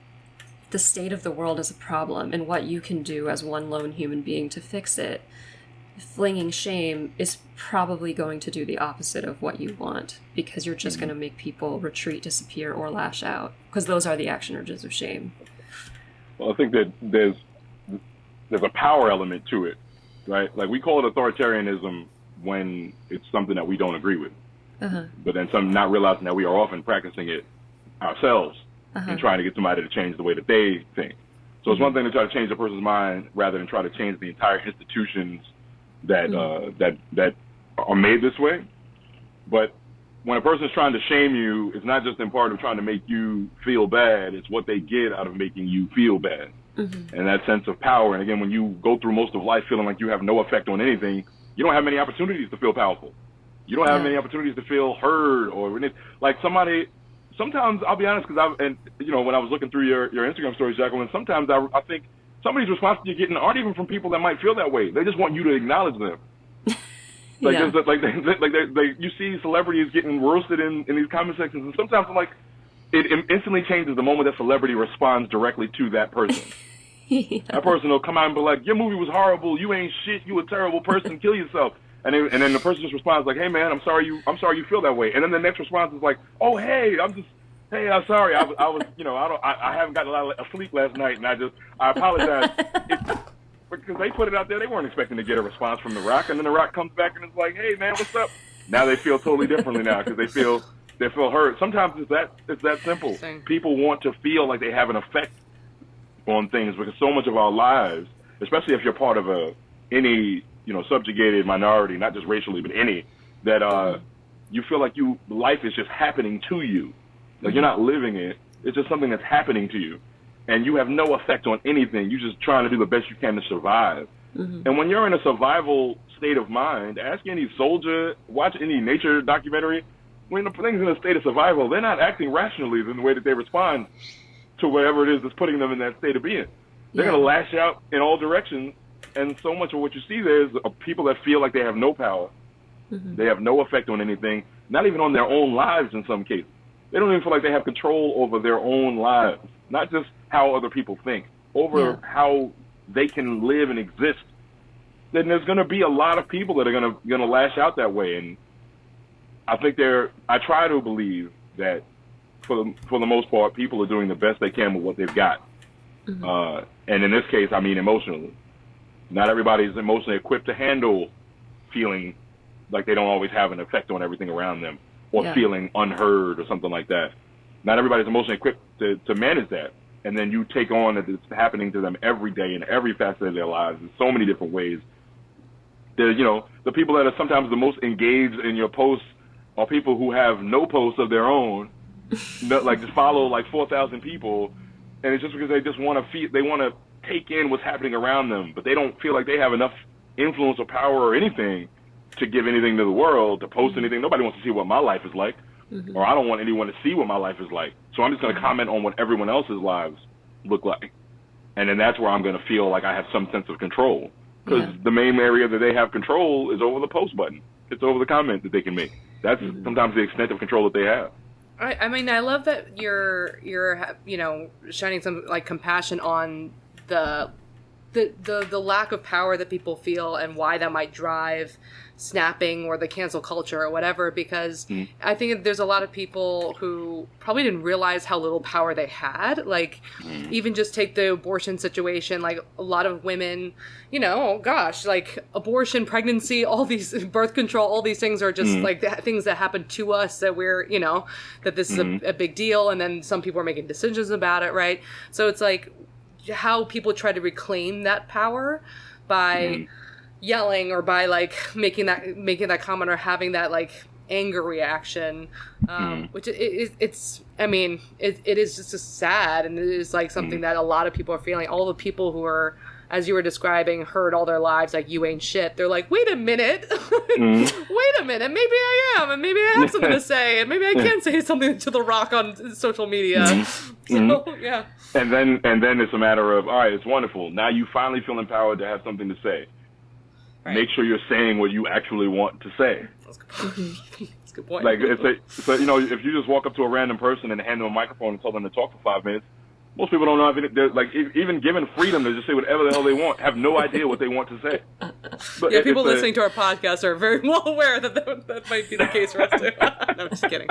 the state of the world as a problem and what you can do as one lone human being to fix it, flinging shame is probably going to do the opposite of what you want, because you're just going to make people retreat, disappear, or lash out, because those are the action urges of shame. Well, I think that there's a power element to it, right? Like, we call it authoritarianism when it's something that we don't agree with, but then not realizing that we are often practicing it ourselves and trying to get somebody to change the way that they think. So it's one thing to try to change a person's mind rather than try to change the entire institutions that that are made this way. But when a person is trying to shame you, it's not just in part of trying to make you feel bad, it's what they get out of making you feel bad. And that sense of power. And again, when you go through most of life feeling like you have no effect on anything, you don't have many opportunities to feel powerful. You don't have many opportunities to feel heard, or like somebody. Sometimes I'll be honest, because when I was looking through your Instagram stories, Jacqueline, sometimes I think some of these responses you're getting aren't even from people that might feel that way. They just want you to acknowledge them. Like, you see celebrities getting roasted in these comment sections, and sometimes I'm like, it instantly changes the moment that celebrity responds directly to that person. That person will come out and be like, your movie was horrible, you ain't shit, you a terrible person, kill yourself. And then the person just responds like, hey man, I'm sorry you feel that way. And then the next response is like, oh hey, hey, I'm sorry, I was, I haven't gotten a lot of sleep last night, and I apologize. Because they put it out there, they weren't expecting to get a response from The Rock, and then The Rock comes back and is like, hey, man, what's up? Now they feel totally differently now because they feel hurt. Sometimes it's that simple. People want to feel like they have an effect on things because so much of our lives, especially if you're part of any subjugated minority, not just racially, but any, that you feel like life is just happening to you. Like you're not living it. It's just something that's happening to you. And you have no effect on anything. You're just trying to do the best you can to survive. Mm-hmm. And when you're in a survival state of mind, ask any soldier, watch any nature documentary, when the thing's in a state of survival, they're not acting rationally in the way that they respond to whatever it is that's putting them in that state of being. They're going to lash out in all directions. And so much of what you see there is people that feel like they have no power. Mm-hmm. They have no effect on anything, not even on their own lives in some cases. They don't even feel like they have control over their own lives, not just how other people think, over how they can live and exist. Then there's going to be a lot of people that are going to lash out that way. And I think I try to believe that for the most part, people are doing the best they can with what they've got. Mm-hmm. And in this case, I mean emotionally. Not everybody is emotionally equipped to handle feeling like they don't always have an effect on everything around them or feeling unheard or something like that. Not everybody's emotionally equipped to manage that. And then you take on that it's happening to them every day in every facet of their lives in so many different ways. The people that are sometimes the most engaged in your posts are people who have no posts of their own, like just follow like 4,000 people, and it's just because they just want to take in what's happening around them, but they don't feel like they have enough influence or power or anything to give anything to the world, to post anything. Nobody wants to see what my life is like, or I don't want anyone to see what my life is like. So I'm just going to comment on what everyone else's lives look like. And then that's where I'm going to feel like I have some sense of control. Because the main area that they have control is over the post button. It's over the comment that they can make. That's sometimes the extent of control that they have. I mean, I love that you're shining some like compassion on the lack of power that people feel and why that might drive snapping or the cancel culture or whatever, because I think there's a lot of people who probably didn't realize how little power they had. Like, even just take the abortion situation, like a lot of women, like abortion, pregnancy, all these birth control, all these things are just like things that happen to us that we're, that this is a big deal. And then some people are making decisions about it. Right. So it's like how people try to reclaim that power by yelling or by like making that comment or having that like anger reaction, which it is just sad, and it is like something that a lot of people are feeling. All the people who are, as you were describing, heard all their lives like you ain't shit. They're like, wait a minute, maybe I am, and maybe I have something to say, and maybe I can say something to The Rock on social media. So, yeah. And then it's a matter of, all right, it's wonderful. Now you finally feel empowered to have something to say. Right. Make sure you're saying what you actually want to say. That's a good point. Like, if you just walk up to a random person and hand them a microphone and tell them to talk for 5 minutes, most people don't know if they're like even given freedom to just say whatever the hell they want, have no idea what they want to say. But people listening to our podcast are very well aware that might be the case for us too. No, I'm just kidding.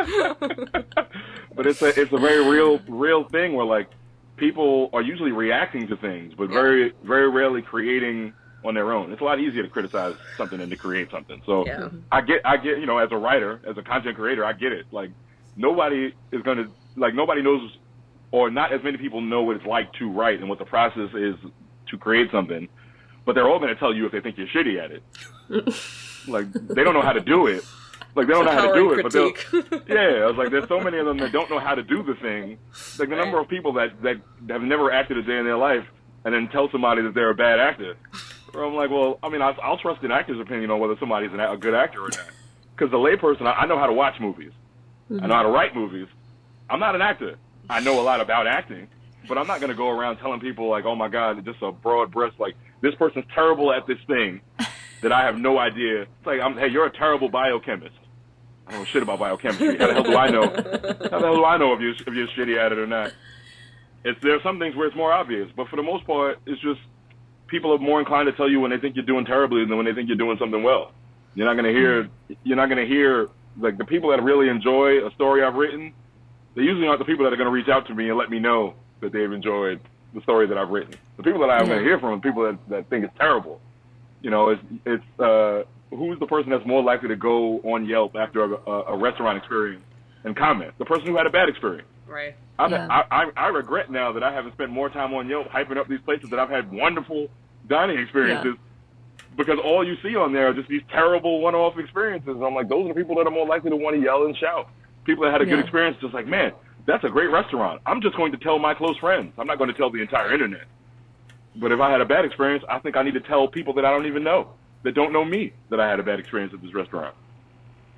But it's a very real thing where like people are usually reacting to things, but very very rarely creating on their own. It's a lot easier to criticize something than to create something. So I get, as a writer, as a content creator, I get it. Like nobody knows, or not as many people know what it's like to write and what the process is to create something, but they're all going to tell you if they think you're shitty at it. Like they don't know how to do it. Like they don't know how to do it, but I was like, there's so many of them that don't know how to do the thing. Like the number of people that have never acted a day in their life and then tell somebody that they're a bad actor. Or I'm like, well, I mean, I'll trust an actor's opinion on whether somebody's a good actor or not. Because the layperson, I know how to watch movies. I know how to write movies. I'm not an actor. I know a lot about acting, but I'm not going to go around telling people like, oh my God, just a broad brush, like this person's terrible at this thing that I have no idea. It's like, hey, you're a terrible biochemist. I don't know shit about biochemistry. How the hell do I know? How the hell do I know if you're shitty at it or not? There are some things where it's more obvious, but for the most part, it's just people are more inclined to tell you when they think you're doing terribly than when they think you're doing something well. You're not going to hear like the people that really enjoy a story I've written, they usually aren't the people that are going to reach out to me and let me know that they've enjoyed the story that I've written. The people that I'm going to hear from are people that think it's terrible. You know, it's who's the person that's more likely to go on Yelp after a restaurant experience and comment? The person who had a bad experience. Right. I regret now that I haven't spent more time on Yelp hyping up these places that I've had wonderful dining experiences, because all you see on there are just these terrible one-off experiences. And I'm like, those are the people that are more likely to want to yell and shout. People that had a good experience, just like, man, that's a great restaurant. I'm just going to tell my close friends. I'm not going to tell the entire internet. But if I had a bad experience, I think I need to tell people that I don't even know, that don't know me, that I had a bad experience at this restaurant.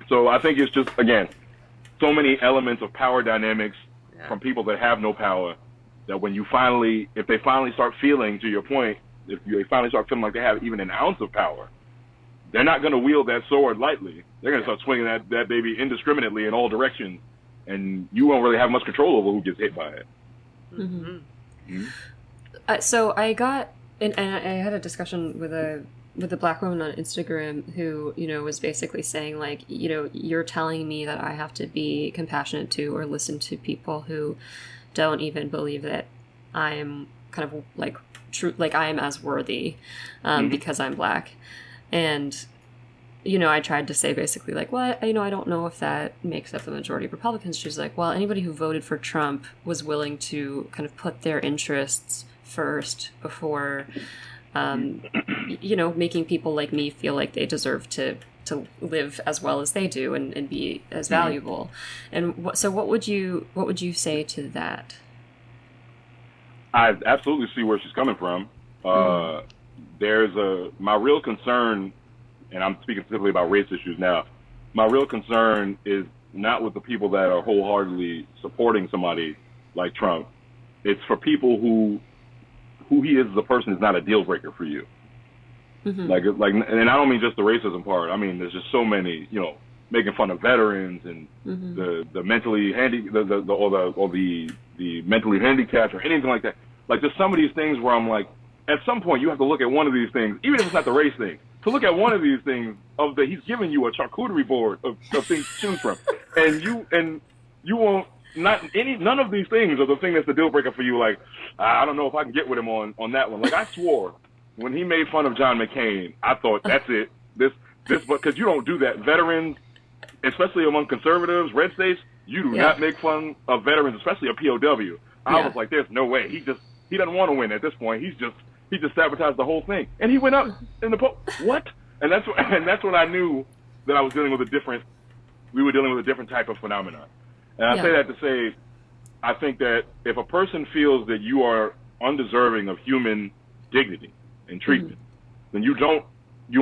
So I think it's just, again, so many elements of power dynamics from people that have no power, that when you finally, if they finally start feeling, to your point, if they finally start feeling like they have even an ounce of power, they're not going to wield that sword lightly. They're going to start swinging that baby indiscriminately in all directions, and you won't really have much control over who gets hit by it. Mm-hmm. Mm-hmm. So I got, and I had a discussion with a black woman on Instagram who, you know, was basically saying, like, you know, you're telling me that I have to be compassionate to or listen to people who don't even believe that I am kind of like true, like I am as worthy because I'm black. And, you know, I tried to say basically like, well, you know, I don't know if that makes up the majority of Republicans. She's like, well, anybody who voted for Trump was willing to kind of put their interests first before, you know, making people like me feel like they deserve to live as well as they do and be as valuable. And so what would you say to that? I absolutely see where she's coming from. My real concern, and I'm speaking specifically about race issues now, my real concern is not with the people that are wholeheartedly supporting somebody like Trump. It's for people who he is as a person is not a deal breaker for you. Mm-hmm. Like, and I don't mean just the racism part. I mean, there's just so many, you know, making fun of veterans and the mentally the mentally handicapped or anything like that. Like, there's some of these things where I'm like, at some point you have to look at one of these things, even if it's not the race thing, to look at one of these things he's giving you a charcuterie board of things to choose from, and you won't. None of these things are the thing that's the deal breaker for you. Like, I don't know if I can get with him on that one. Like, I swore when he made fun of John McCain, I thought, that's it. This, because you don't do that. Veterans, especially among conservatives, red states, you do not make fun of veterans, especially a POW. I was like, there's no way. He doesn't want to win at this point. He just sabotaged the whole thing, and he went up in the poll. What? And that's when I knew that I was dealing with we were dealing with a different type of phenomenon. And I say that to say, I think that if a person feels that you are undeserving of human dignity and treatment, then you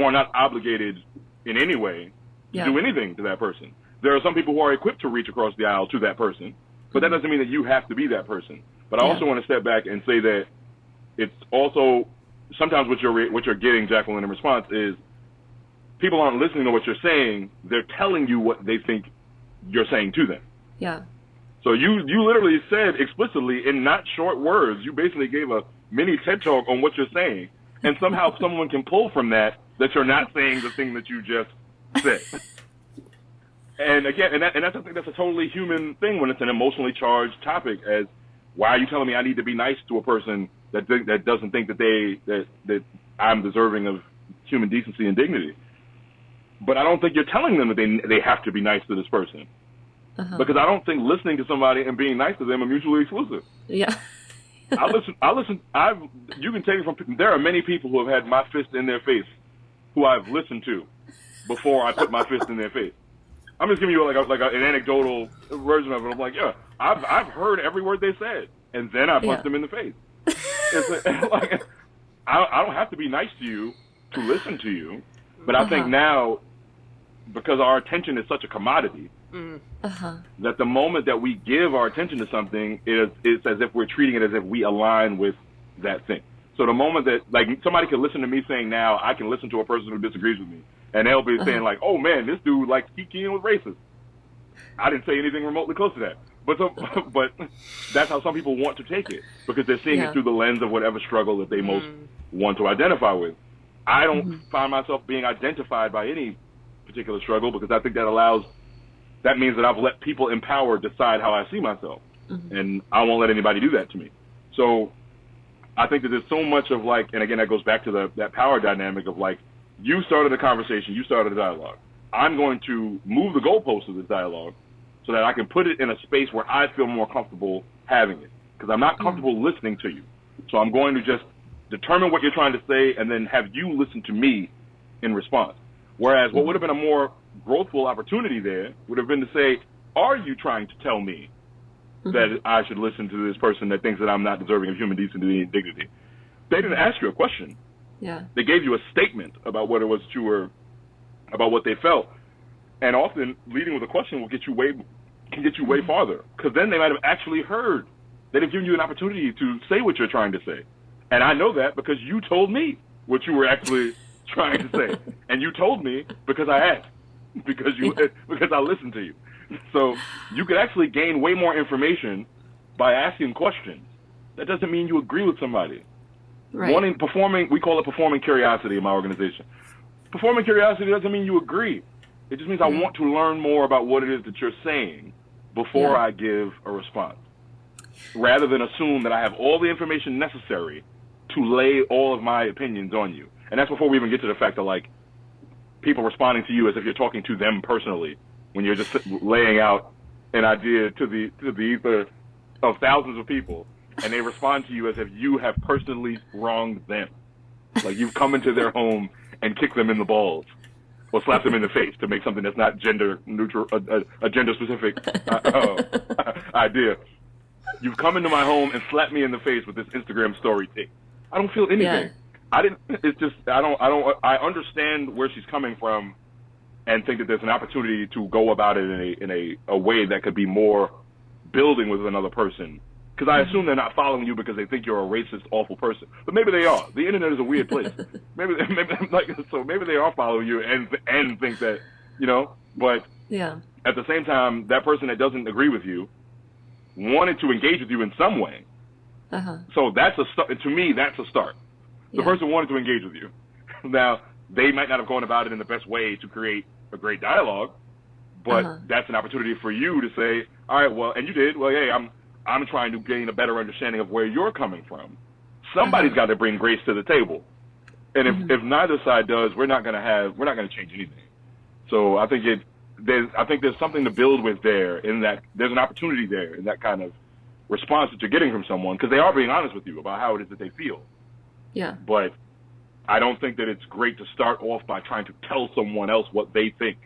are not obligated in any way to do anything to that person. There are some people who are equipped to reach across the aisle to that person, but that doesn't mean that you have to be that person. But I also want to step back and say that it's also sometimes what you're getting, Jacqueline, in response is people aren't listening to what you're saying. They're telling you what they think you're saying to them. Yeah. So you literally said explicitly in not short words, you basically gave a mini TED talk on what you're saying, and somehow someone can pull from that you're not saying the thing that you just said. And again, I think that's a totally human thing when it's an emotionally charged topic. As why are you telling me I need to be nice to a person that doesn't think that I'm deserving of human decency and dignity? But I don't think you're telling them that they have to be nice to this person. Because I don't think listening to somebody and being nice to them are mutually exclusive. Yeah. I listen. You can take it from. There are many people who have had my fist in their face, who I've listened to before I put my fist in their face. I'm just giving you like an anecdotal version of it. I'm like, yeah, I've heard every word they said, and then I punched them in the face. I don't have to be nice to you to listen to you, but I think now, because our attention is such a commodity, that the moment that we give our attention to something, it's as if we're treating it as if we align with that thing. So the moment that, like, somebody can listen to me saying now, I can listen to a person who disagrees with me, and they'll be saying like, oh man, this dude likes Kiki and was racist. I didn't say anything remotely close to that. But that's how some people want to take it, because they're seeing it through the lens of whatever struggle that they most want to identify with. I don't find myself being identified by any particular struggle, because I think that allows that means that I've let people in power decide how I see myself. And I won't let anybody do that to me. So I think that there's so much of like, and again, that goes back to that power dynamic of like, you started a conversation, you started a dialogue. I'm going to move the goalposts of this dialogue so that I can put it in a space where I feel more comfortable having it. Because I'm not comfortable listening to you. So I'm going to just determine what you're trying to say and then have you listen to me in response. Whereas what would have been a more growthful opportunity there would have been to say, are you trying to tell me that I should listen to this person that thinks that I'm not deserving of human decency and dignity? They didn't ask you a question. Yeah. They gave you a statement about what it was that you were, about what they felt. And often leading with a question can get you way farther, because then they might have actually heard. They'd have given you an opportunity to say what you're trying to say. And I know that because you told me what you were actually trying to say. And you told me because I asked, because I listened to you. So you could actually gain way more information by asking questions. That doesn't mean you agree with somebody. Right. We call it performing curiosity in my organization. Performing curiosity doesn't mean you agree. It just means I want to learn more about what it is that you're saying before I give a response, rather than assume that I have all the information necessary to lay all of my opinions on you. And that's before we even get to the fact that, like, people responding to you as if you're talking to them personally when you're just laying out an idea to the ether of thousands of people, and they respond to you as if you have personally wronged them. Like you've come into their home and kicked them in the balls or slapped them in the face to make something that's not gender neutral, a gender specific idea. You've come into my home and slapped me in the face with this Instagram story thing. I don't feel anything. I understand where she's coming from and think that there's an opportunity to go about it in a way that could be more building with another person. Because I assume they're not following you because they think you're a racist, awful person. But maybe they are. The internet is a weird place. maybe they are following you and think that, but at the same time, that person that doesn't agree with you wanted to engage with you in some way. So that's a start. To me, that's a start. The person wanted to engage with you. Now, they might not have gone about it in the best way to create a great dialogue, but that's an opportunity for you to say, all right, well, and you did. Well, hey, I'm trying to gain a better understanding of where you're coming from. Somebody's got to bring grace to the table. And if neither side does, we're not going to change anything. So I think there's something to build with there, in that there's an opportunity there in that kind of response that you're getting from someone, because they are being honest with you about how it is that they feel. Yeah. But I don't think that it's great to start off by trying to tell someone else what they think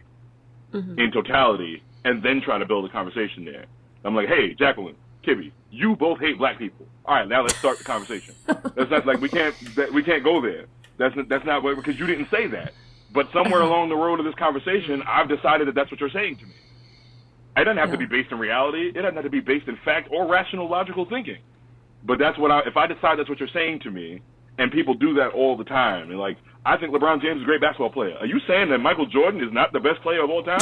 in totality and then try to build a conversation there. I'm like, hey, Jacqueline, Kibby, you both hate black people. All right, now let's start the conversation. That's not like we can't go there. That's not what, because you didn't say that. But somewhere along the road of this conversation, I've decided that that's what you're saying to me. It doesn't have to be based in reality. It doesn't have to be based in fact or rational, logical thinking. But that's what if I decide that's what you're saying to me, and people do that all the time. And like, I think LeBron James is a great basketball player. Are you saying that Michael Jordan is not the best player of all time?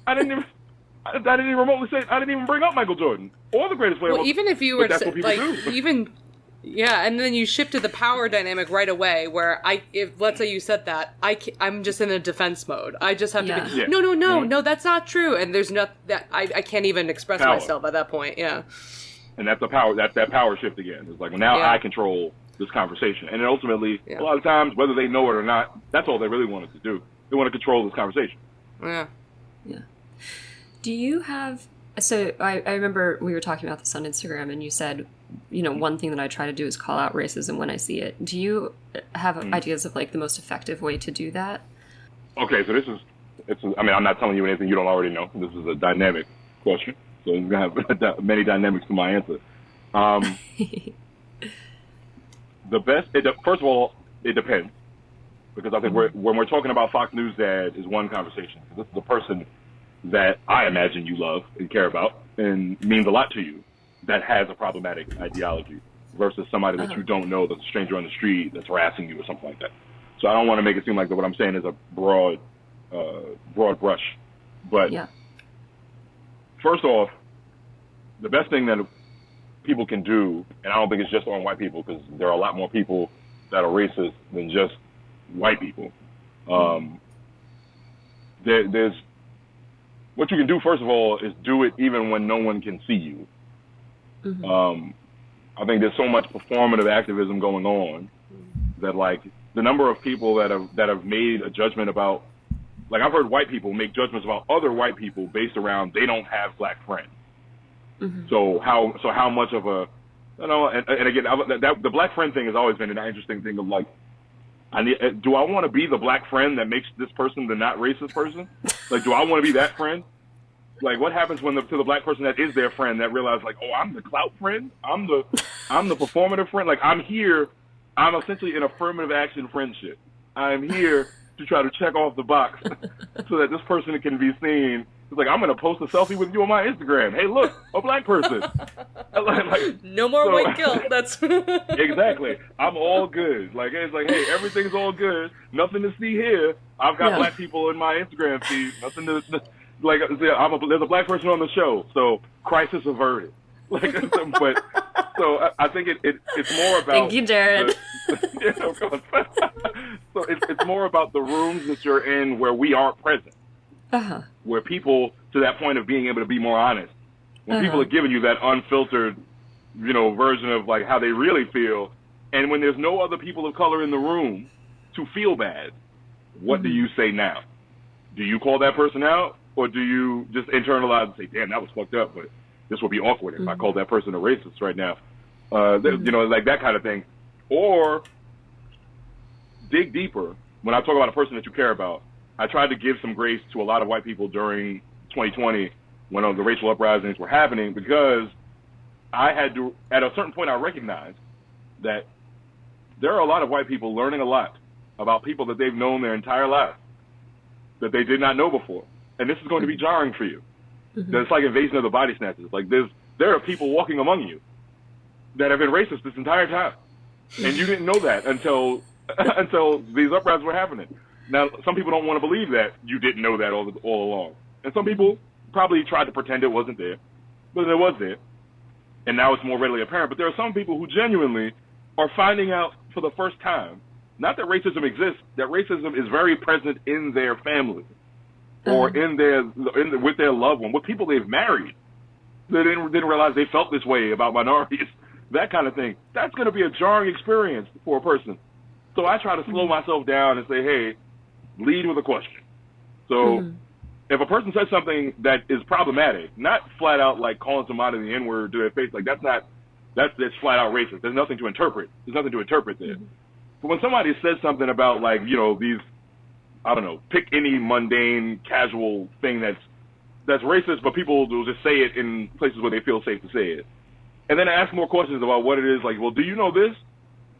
I didn't even remotely say. I didn't even bring up Michael Jordan or the greatest player. Well, even if you were that's what people do. And then you shifted the power dynamic right away. Where if let's say you said that, I'm just in a defense mode. I just have to be no, that's not true. And there's that I can't even express myself at that point. Yeah. And that's the power. That's that power shift again. It's like, well, now I control this conversation. And then ultimately, a lot of times, whether they know it or not, that's all they really wanted to do. They want to control this conversation. Yeah. Yeah. Do you have... So I remember we were talking about this on Instagram, and you said, one thing that I try to do is call out racism when I see it. Do you have ideas of, like, the most effective way to do that? Okay, so I'm not telling you anything you don't already know. This is a dynamic question. So you're going to have many dynamics to my answer. First of all, it depends. Because I think when we're talking about Fox News Dad is one conversation. This is a person that I imagine you love and care about and means a lot to you that has a problematic ideology versus somebody that you don't know, that's a stranger on the street that's harassing you or something like that. So I don't want to make it seem like that what I'm saying is a broad brush. But first off, the best thing that people can do, and I don't think it's just on white people because there are a lot more people that are racist than just white people. what you can do, first of all, is do it even when no one can see you. I think there's so much performative activism going on that, like, the number of people that have made a judgment about, like, I've heard white people make judgments about other white people based around they don't have black friends. So how much of a, you know, and again, the black friend thing has always been an interesting thing of, like, do I want to be the black friend that makes this person the not racist person? Like, do I want to be that friend? Like, what happens when to the black person that is their friend that realizes, like, oh, I'm the clout friend, I'm the performative friend. Like, I'm essentially an affirmative action friendship. I'm here to try to check off the box so that this person can be seen. It's like, I'm going to post a selfie with you on my Instagram. Hey, look, a black person. Like, no more white guilt. That's exactly. I'm all good. Like, it's like, hey, everything's all good. Nothing to see here. I've got black people in my Instagram feed. Nothing to, like, there's a black person on the show, so crisis averted. Like, but so I think it's more about. Thank you, Jared. So it's more about the rooms that you're in where we aren't present. Where people, to that point of being able to be more honest, when people are giving you that unfiltered, you know, version of, like, how they really feel, and when there's no other people of color in the room to feel bad, what do you say now? Do you call that person out, or do you just internalize and say, damn, that was fucked up, but this would be awkward if I called that person a racist right now? You know, like that kind of thing. Or dig deeper. When I talk about a person that you care about, I tried to give some grace to a lot of white people during 2020 when the racial uprisings were happening, because I had to, at a certain point, I recognized that there are a lot of white people learning a lot about people that they've known their entire life that they did not know before. And this is going to be jarring for you. It's like Invasion of the Body Snatchers. Like, there are people walking among you that have been racist this entire time. And you didn't know that until these uprisings were happening. Now, some people don't want to believe that you didn't know that all along. And some people probably tried to pretend it wasn't there, but it was there. And now it's more readily apparent. But there are some people who genuinely are finding out for the first time, not that racism exists, that racism is very present in their family or with their loved one, with people they've married. They didn't realize they felt this way about minorities, that kind of thing. That's going to be a jarring experience for a person. So I try to slow myself down and say, hey, lead with a question. So if a person says something that is problematic, not flat out like calling somebody the N-word to their face, like that's flat out racist. There's nothing to interpret. There's nothing to interpret there. But when somebody says something about, like, you know, these, I don't know, pick any mundane, casual thing that's racist, but people will just say it in places where they feel safe to say it. And then ask more questions about what it is, like, well, do you know this?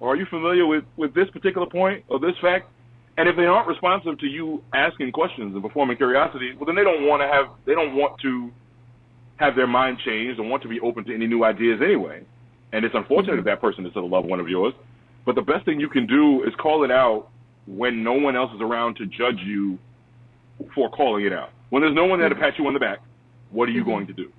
Or are you familiar with this particular point or this fact? And if they aren't responsive to you asking questions and performing curiosity, well, then they don't want to have their mind changed and want to be open to any new ideas anyway. And it's unfortunate if that person is a loved one of yours. But the best thing you can do is call it out when no one else is around to judge you for calling it out. When there's no one there to pat you on the back, what are you going to do?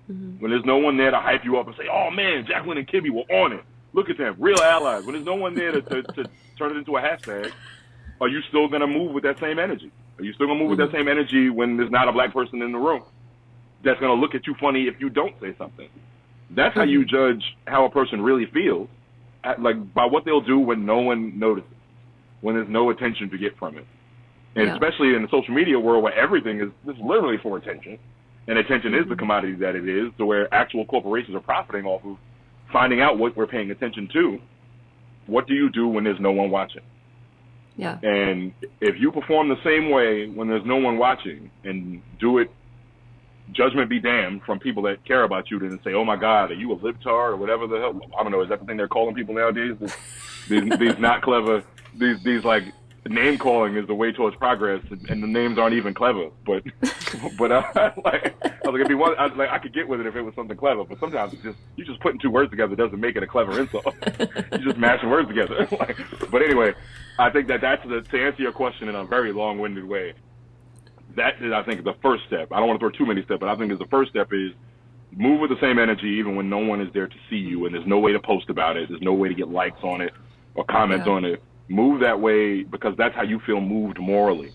When there's no one there to hype you up and say, oh, man, Jacqueline and Kimmy were on it. Look at them, real allies. When there's no one there to turn it into a hashtag, are you still going to move with that same energy? Are you still going to move with that same energy when there's not a black person in the room that's going to look at you funny if you don't say something? That's how you judge how a person really feels, like by what they'll do when no one notices, when there's no attention to get from it. And especially in the social media world where everything is literally for attention, and attention is the commodity that it is, so where actual corporations are profiting off of finding out what we're paying attention to. What do you do when there's no one watching? Yeah. And if you perform the same way when there's no one watching and do it, judgment be damned from people that care about you, and say, oh my God, are you a libtard or whatever the hell? I don't know. Is that the thing they're calling people nowadays? These not clever, these like name calling is the way towards progress, and the names aren't even clever. But I was like, it'd be one. I could get with it if it was something clever, but sometimes it's you just putting two words together doesn't make it a clever insult. You just mashing words together. But anyway, I think that's to answer your question in a very long-winded way. That is, I think, the first step. I don't want to throw too many steps, but I think the first step is move with the same energy even when no one is there to see you and there's no way to post about it. There's no way to get likes on it or comments on it. Move that way because that's how you feel moved morally.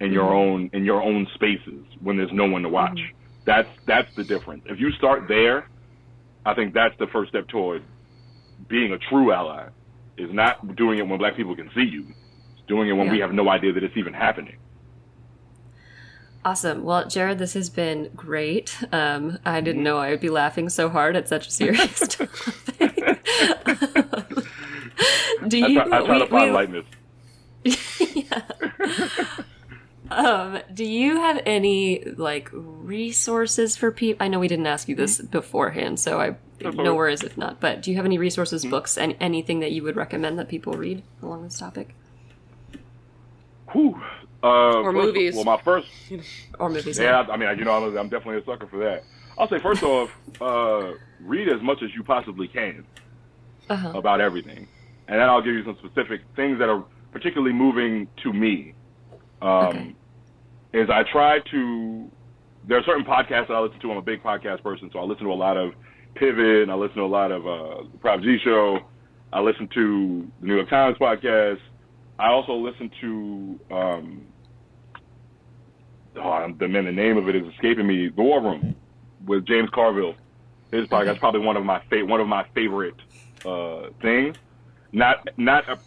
in your own spaces when there's no one to watch. That's the difference. If you start there, I think that's the first step toward being a true ally. Is not doing it when black people can see you. It's doing it when we have no idea that it's even happening. Awesome. Well, Jared, this has been great. I didn't know I would be laughing so hard at such a serious topic. I try to find lightness. Do you have any like resources for people? I know we didn't ask you this beforehand, so no worries if not. But do you have any resources, books, and anything that you would recommend that people read along this topic? Or movies. Well, my first. Or movies. Yeah, I mean, I'm definitely a sucker for that. I'll say first off, read as much as you possibly can about everything, and then I'll give you some specific things that are particularly moving to me. Is I try to. There are certain podcasts that I listen to. I'm a big podcast person, so I listen to a lot of Pivot, and I listen to a lot of the Prop G Show. I listen to the New York Times podcast. I also listen to the name of it is escaping me. The War Room with James Carville. His podcast is probably one of my favorite things. Not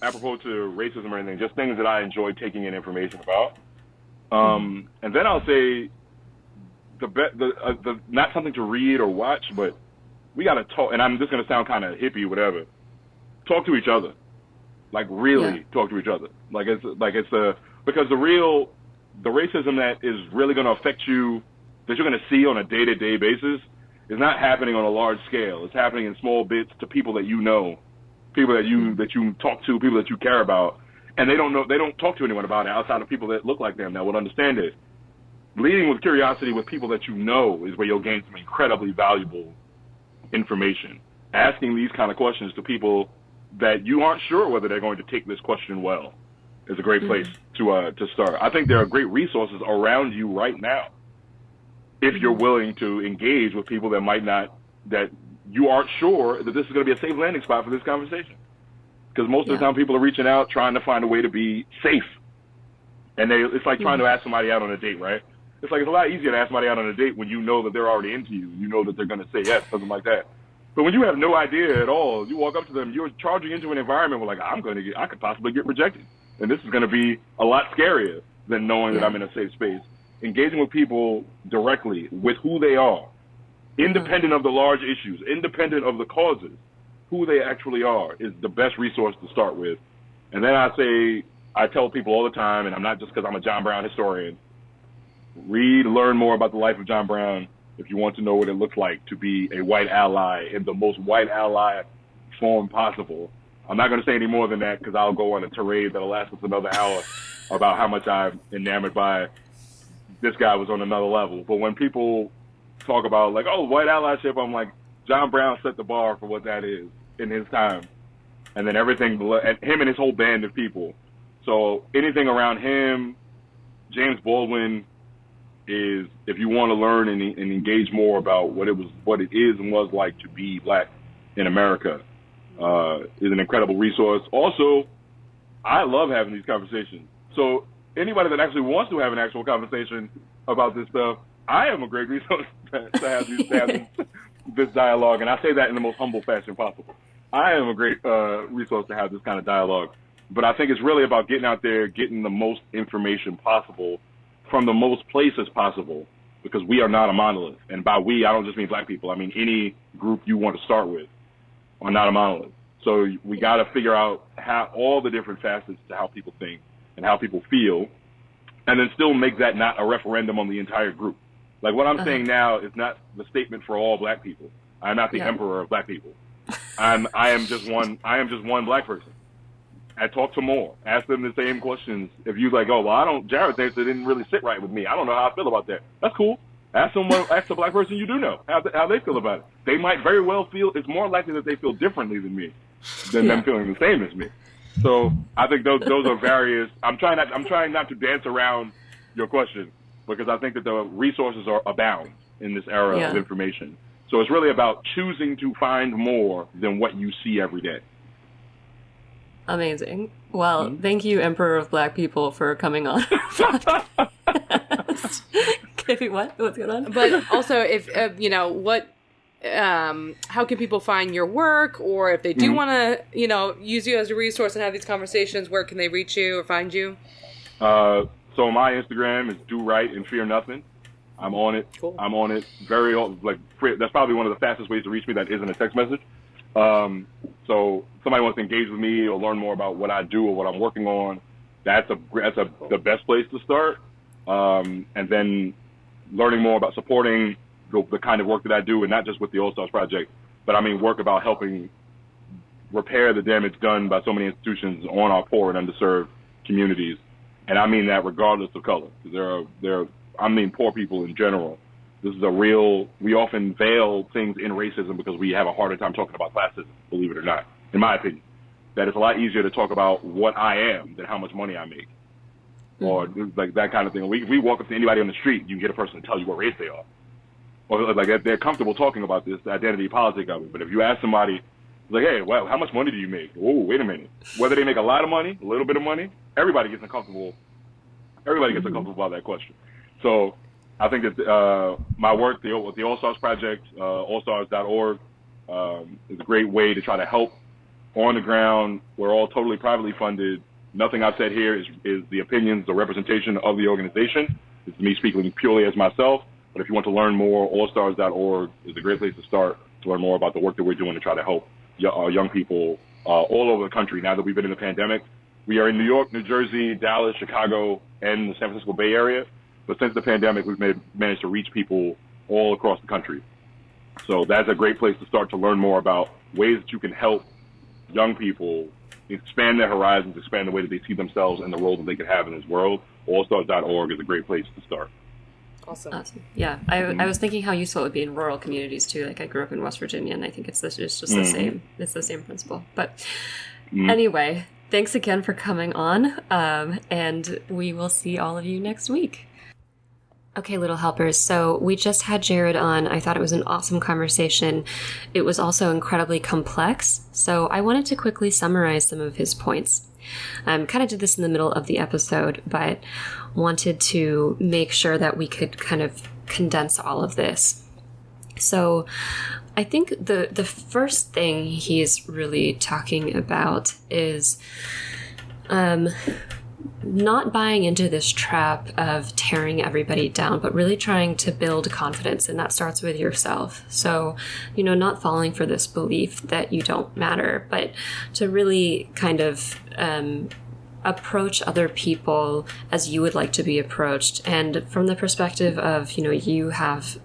apropos to racism or anything, just things that I enjoy taking in information about. And then I'll say the not something to read or watch, but we got to talk. And I'm just going to sound kind of hippie, whatever. Talk to each other. Like really talk to each other. Because the racism that is really going to affect you, that you're going to see on a day-to-day basis, is not happening on a large scale. It's happening in small bits to people that you know, people that you talk to, people that you care about, and they don't talk to anyone about it outside of people that look like them that would understand it. Leading with curiosity with people that you know is where you'll gain some incredibly valuable information. Asking these kind of questions to people that you aren't sure whether they're going to take this question well is a great place to start. I think there are great resources around you right now if you're willing to engage with people that you aren't sure that this is going to be a safe landing spot for this conversation. Because most of the time people are reaching out trying to find a way to be safe. And it's like trying to ask somebody out on a date, right? It's like it's a lot easier to ask somebody out on a date when you know that they're already into you. You know that they're going to say yes, something like that. But when you have no idea at all, you walk up to them, you're charging into an environment where, like, I could possibly get rejected. And this is going to be a lot scarier than knowing that I'm in a safe space. Engaging with people directly with who they are, independent of the large issues, independent of the causes, who they actually are is the best resource to start with. And then I tell people all the time, and I'm not just because I'm a John Brown historian, learn more about the life of John Brown if you want to know what it looks like to be a white ally in the most white ally form possible. I'm not going to say any more than that because I'll go on a tirade that'll last us another hour about how much I'm enamored by this guy was on another level. But when people talk about, like, oh, white allyship, I'm like, John Brown set the bar for what that is in his time. And then everything, him and his whole band of people. So anything around him, James Baldwin, is if you want to learn and engage more about what it is and was like to be black in America, is an incredible resource. Also, I love having these conversations. So anybody that actually wants to have an actual conversation about this stuff, I am a great resource to have this dialogue, and I say that in the most humble fashion possible. I am a great resource to have this kind of dialogue. But I think it's really about getting out there, getting the most information possible from the most places possible, because we are not a monolith. And by we, I don't just mean black people. I mean any group you want to start with are not a monolith. So we got to figure out how all the different facets to how people think and how people feel, and then still make that not a referendum on the entire group. Like what I'm saying now is not the statement for all black people. I'm not the emperor of black people. I am just one black person. I talk to more. Ask them the same questions. If you're like, oh, well, Jared thinks it didn't really sit right with me. I don't know how I feel about that. That's cool. Ask the black person you do know how they feel about it. They might very well feel, it's more likely that they feel differently than me than them feeling the same as me. So I think those are various. I'm trying not to dance around your question, because I think that the resources are abound in this era of information. So it's really about choosing to find more than what you see every day. Amazing. Well, thank you, Emperor of Black People, for coming on. What? What's going on? But also, if how can people find your work, or if they do want to, use you as a resource and have these conversations, where can they reach you or find you? So my Instagram is Do Right and Fear Nothing. I'm on it. Cool. I'm on it. That's probably one of the fastest ways to reach me that isn't a text message. So somebody wants to engage with me or learn more about what I do or what I'm working on, that's the best place to start. And then learning more about supporting the kind of work that I do, and not just with the All Stars Project, but I mean work about helping repair the damage done by so many institutions on our poor and underserved communities. And I mean that regardless of color. I mean poor people in general. This is we often veil things in racism because we have a harder time talking about classism, believe it or not, in my opinion. That it's a lot easier to talk about what I am than how much money I make. Or like that kind of thing. We walk up to anybody on the street, you can get a person to tell you what race they are. Or like they're comfortable talking about this, the identity politic of it. But if you ask somebody, like, hey, well, how much money do you make? Oh, wait a minute. Whether they make a lot of money, a little bit of money, everybody gets uncomfortable. Everybody gets uncomfortable about that question. So I think that my work, the All Stars Project, allstars.org, is a great way to try to help on the ground. We're all totally privately funded. Nothing I've said here is the opinions, the representation of the organization. It's me speaking purely as myself. But if you want to learn more, allstars.org is a great place to start to learn more about the work that we're doing to try to help young people all over the country. Now that we've been in the pandemic, we are in New York, New Jersey, Dallas, Chicago, and the San Francisco Bay Area. But since the pandemic, we've managed to reach people all across the country. So that's a great place to start to learn more about ways that you can help young people expand their horizons, expand the way that they see themselves and the role that they could have in this world. Allstars.org is a great place to start. Awesome. Yeah, I was thinking how useful it would be in rural communities too. Like I grew up in West Virginia, and I think it's just the same. It's the same principle. But anyway, thanks again for coming on, and we will see all of you next week. Okay, little helpers. So we just had Jared on. I thought it was an awesome conversation. It was also incredibly complex. So I wanted to quickly summarize some of his points. Kind of did this in the middle of the episode, but wanted to make sure that we could kind of condense all of this. So I think the first thing he's really talking about is not buying into this trap of tearing everybody down, but really trying to build confidence. And that starts with yourself. So, not falling for this belief that you don't matter, but to really kind of approach other people as you would like to be approached. And from the perspective of, you have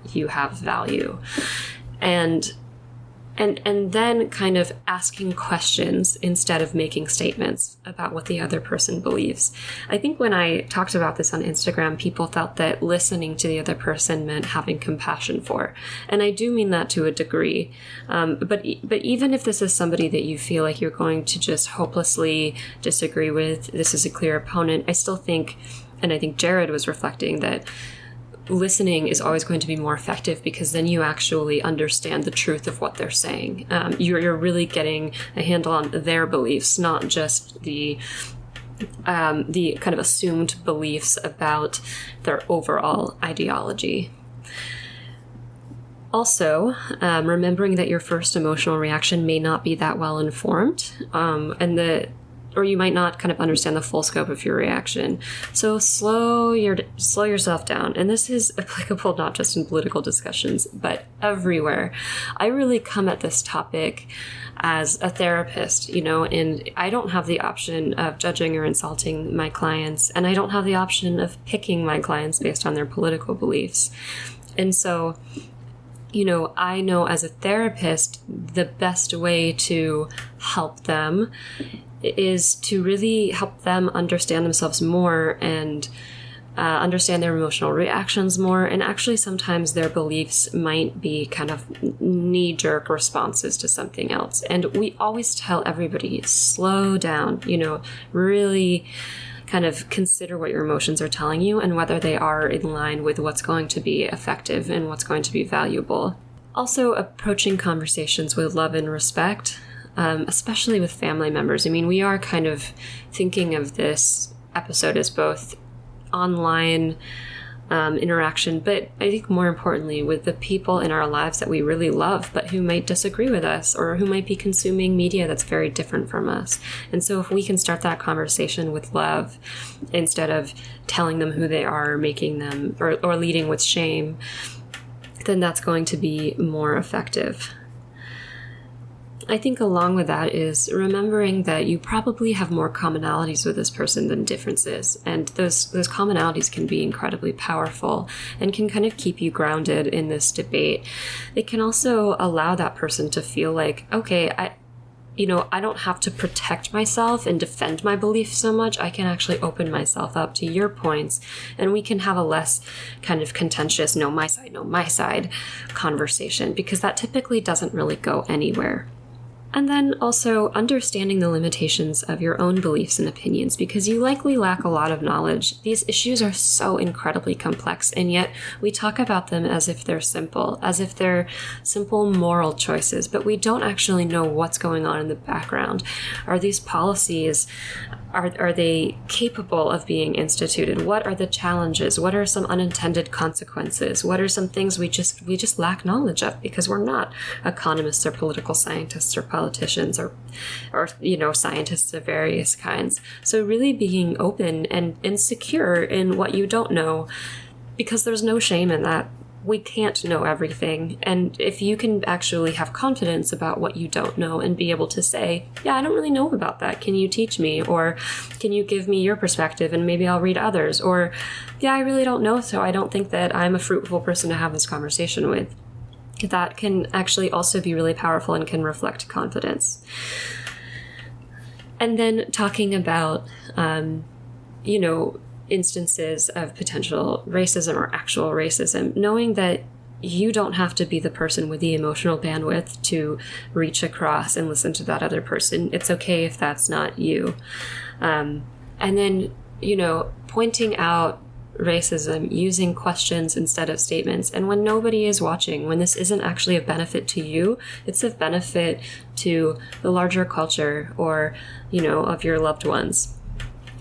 value. And then kind of asking questions instead of making statements about what the other person believes. I think when I talked about this on Instagram, people felt that listening to the other person meant having compassion for. And I do mean that to a degree. But even if this is somebody that you feel like you're going to just hopelessly disagree with, this is a clear opponent, I still think, and I think Jared was reflecting that listening is always going to be more effective because then you actually understand the truth of what they're saying. You're really getting a handle on their beliefs, not just the kind of assumed beliefs about their overall ideology. Also, remembering that your first emotional reaction may not be that well informed, or you might not kind of understand the full scope of your reaction. So slow yourself down. And this is applicable not just in political discussions, but everywhere. I really come at this topic as a therapist, and I don't have the option of judging or insulting my clients, and I don't have the option of picking my clients based on their political beliefs. And so, I know as a therapist, the best way to help them is to really help them understand themselves more and understand their emotional reactions more. And actually, sometimes their beliefs might be kind of knee-jerk responses to something else. And we always tell everybody, slow down, really kind of consider what your emotions are telling you and whether they are in line with what's going to be effective and what's going to be valuable. Also, approaching conversations with love and respect. especially with family members. I mean, we are kind of thinking of this episode as both online interaction, but I think more importantly with the people in our lives that we really love, but who might disagree with us or who might be consuming media that's very different from us. And so if we can start that conversation with love instead of telling them who they are, making them or leading with shame, then that's going to be more effective. I think along with that is remembering that you probably have more commonalities with this person than differences. And those commonalities can be incredibly powerful and can kind of keep you grounded in this debate. It can also allow that person to feel like, okay, I don't have to protect myself and defend my beliefs so much. I can actually open myself up to your points, and we can have a less kind of contentious, no, my side conversation, because that typically doesn't really go anywhere. And then also understanding the limitations of your own beliefs and opinions, because you likely lack a lot of knowledge. These issues are so incredibly complex, and yet we talk about them as if they're simple moral choices, but we don't actually know what's going on in the background. Are these policies, are they capable of being instituted? What are the challenges? What are some unintended consequences? What are some things we just lack knowledge of because we're not economists or political scientists or politicians or scientists of various kinds. So really being open and secure in what you don't know, because there's no shame in that. We can't know everything. And if you can actually have confidence about what you don't know and be able to say, yeah, I don't really know about that. Can you teach me? Or can you give me your perspective and maybe I'll read others? Or, yeah, I really don't know, so I don't think that I'm a fruitful person to have this conversation with. That can actually also be really powerful and can reflect confidence. And then talking about, instances of potential racism or actual racism, knowing that you don't have to be the person with the emotional bandwidth to reach across and listen to that other person. It's okay if that's not you. And then, pointing out racism using questions instead of statements. And when nobody is watching, when this isn't actually a benefit to you, it's a benefit to the larger culture or, of your loved ones.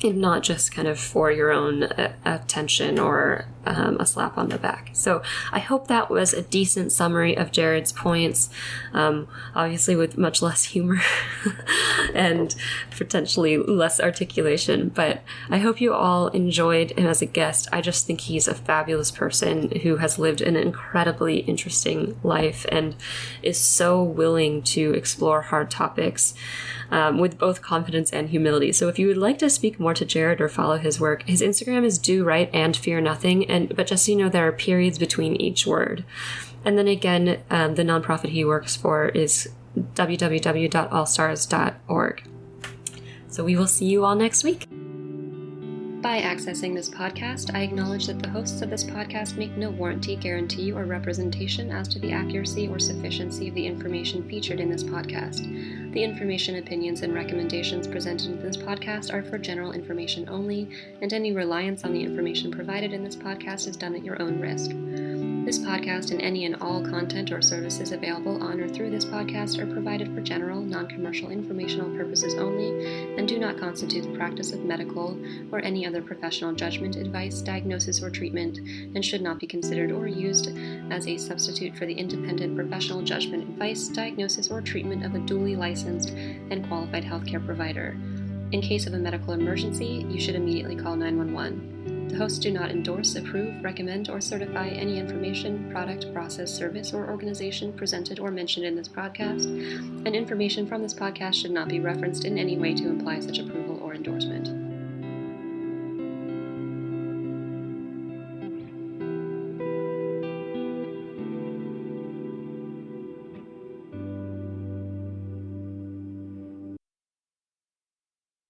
And not just kind of for your own attention or a slap on the back. So I hope that was a decent summary of Jared's points, obviously with much less humor and potentially less articulation. But I hope you all enjoyed him as a guest. I just think he's a fabulous person who has lived an incredibly interesting life and is so willing to explore hard topics with both confidence and humility. So if you would like to speak more to Jared or follow his work, his Instagram is do right and fear nothing. But just so you know, there are periods between each word. And then again, the nonprofit he works for is www.allstars.org. So we will see you all next week. By accessing this podcast, I acknowledge that the hosts of this podcast make no warranty, guarantee, or representation as to the accuracy or sufficiency of the information featured in this podcast. The information, opinions, and recommendations presented in this podcast are for general information only, and any reliance on the information provided in this podcast is done at your own risk. This podcast and any and all content or services available on or through this podcast are provided for general, non-commercial informational purposes only and do not constitute the practice of medical or any other professional judgment, advice, diagnosis, or treatment, and should not be considered or used as a substitute for the independent professional judgment, advice, diagnosis, or treatment of a duly licensed and qualified healthcare provider. In case of a medical emergency, you should immediately call 911. The hosts do not endorse, approve, recommend, or certify any information, product, process, service, or organization presented or mentioned in this podcast, and information from this podcast should not be referenced in any way to imply such approval.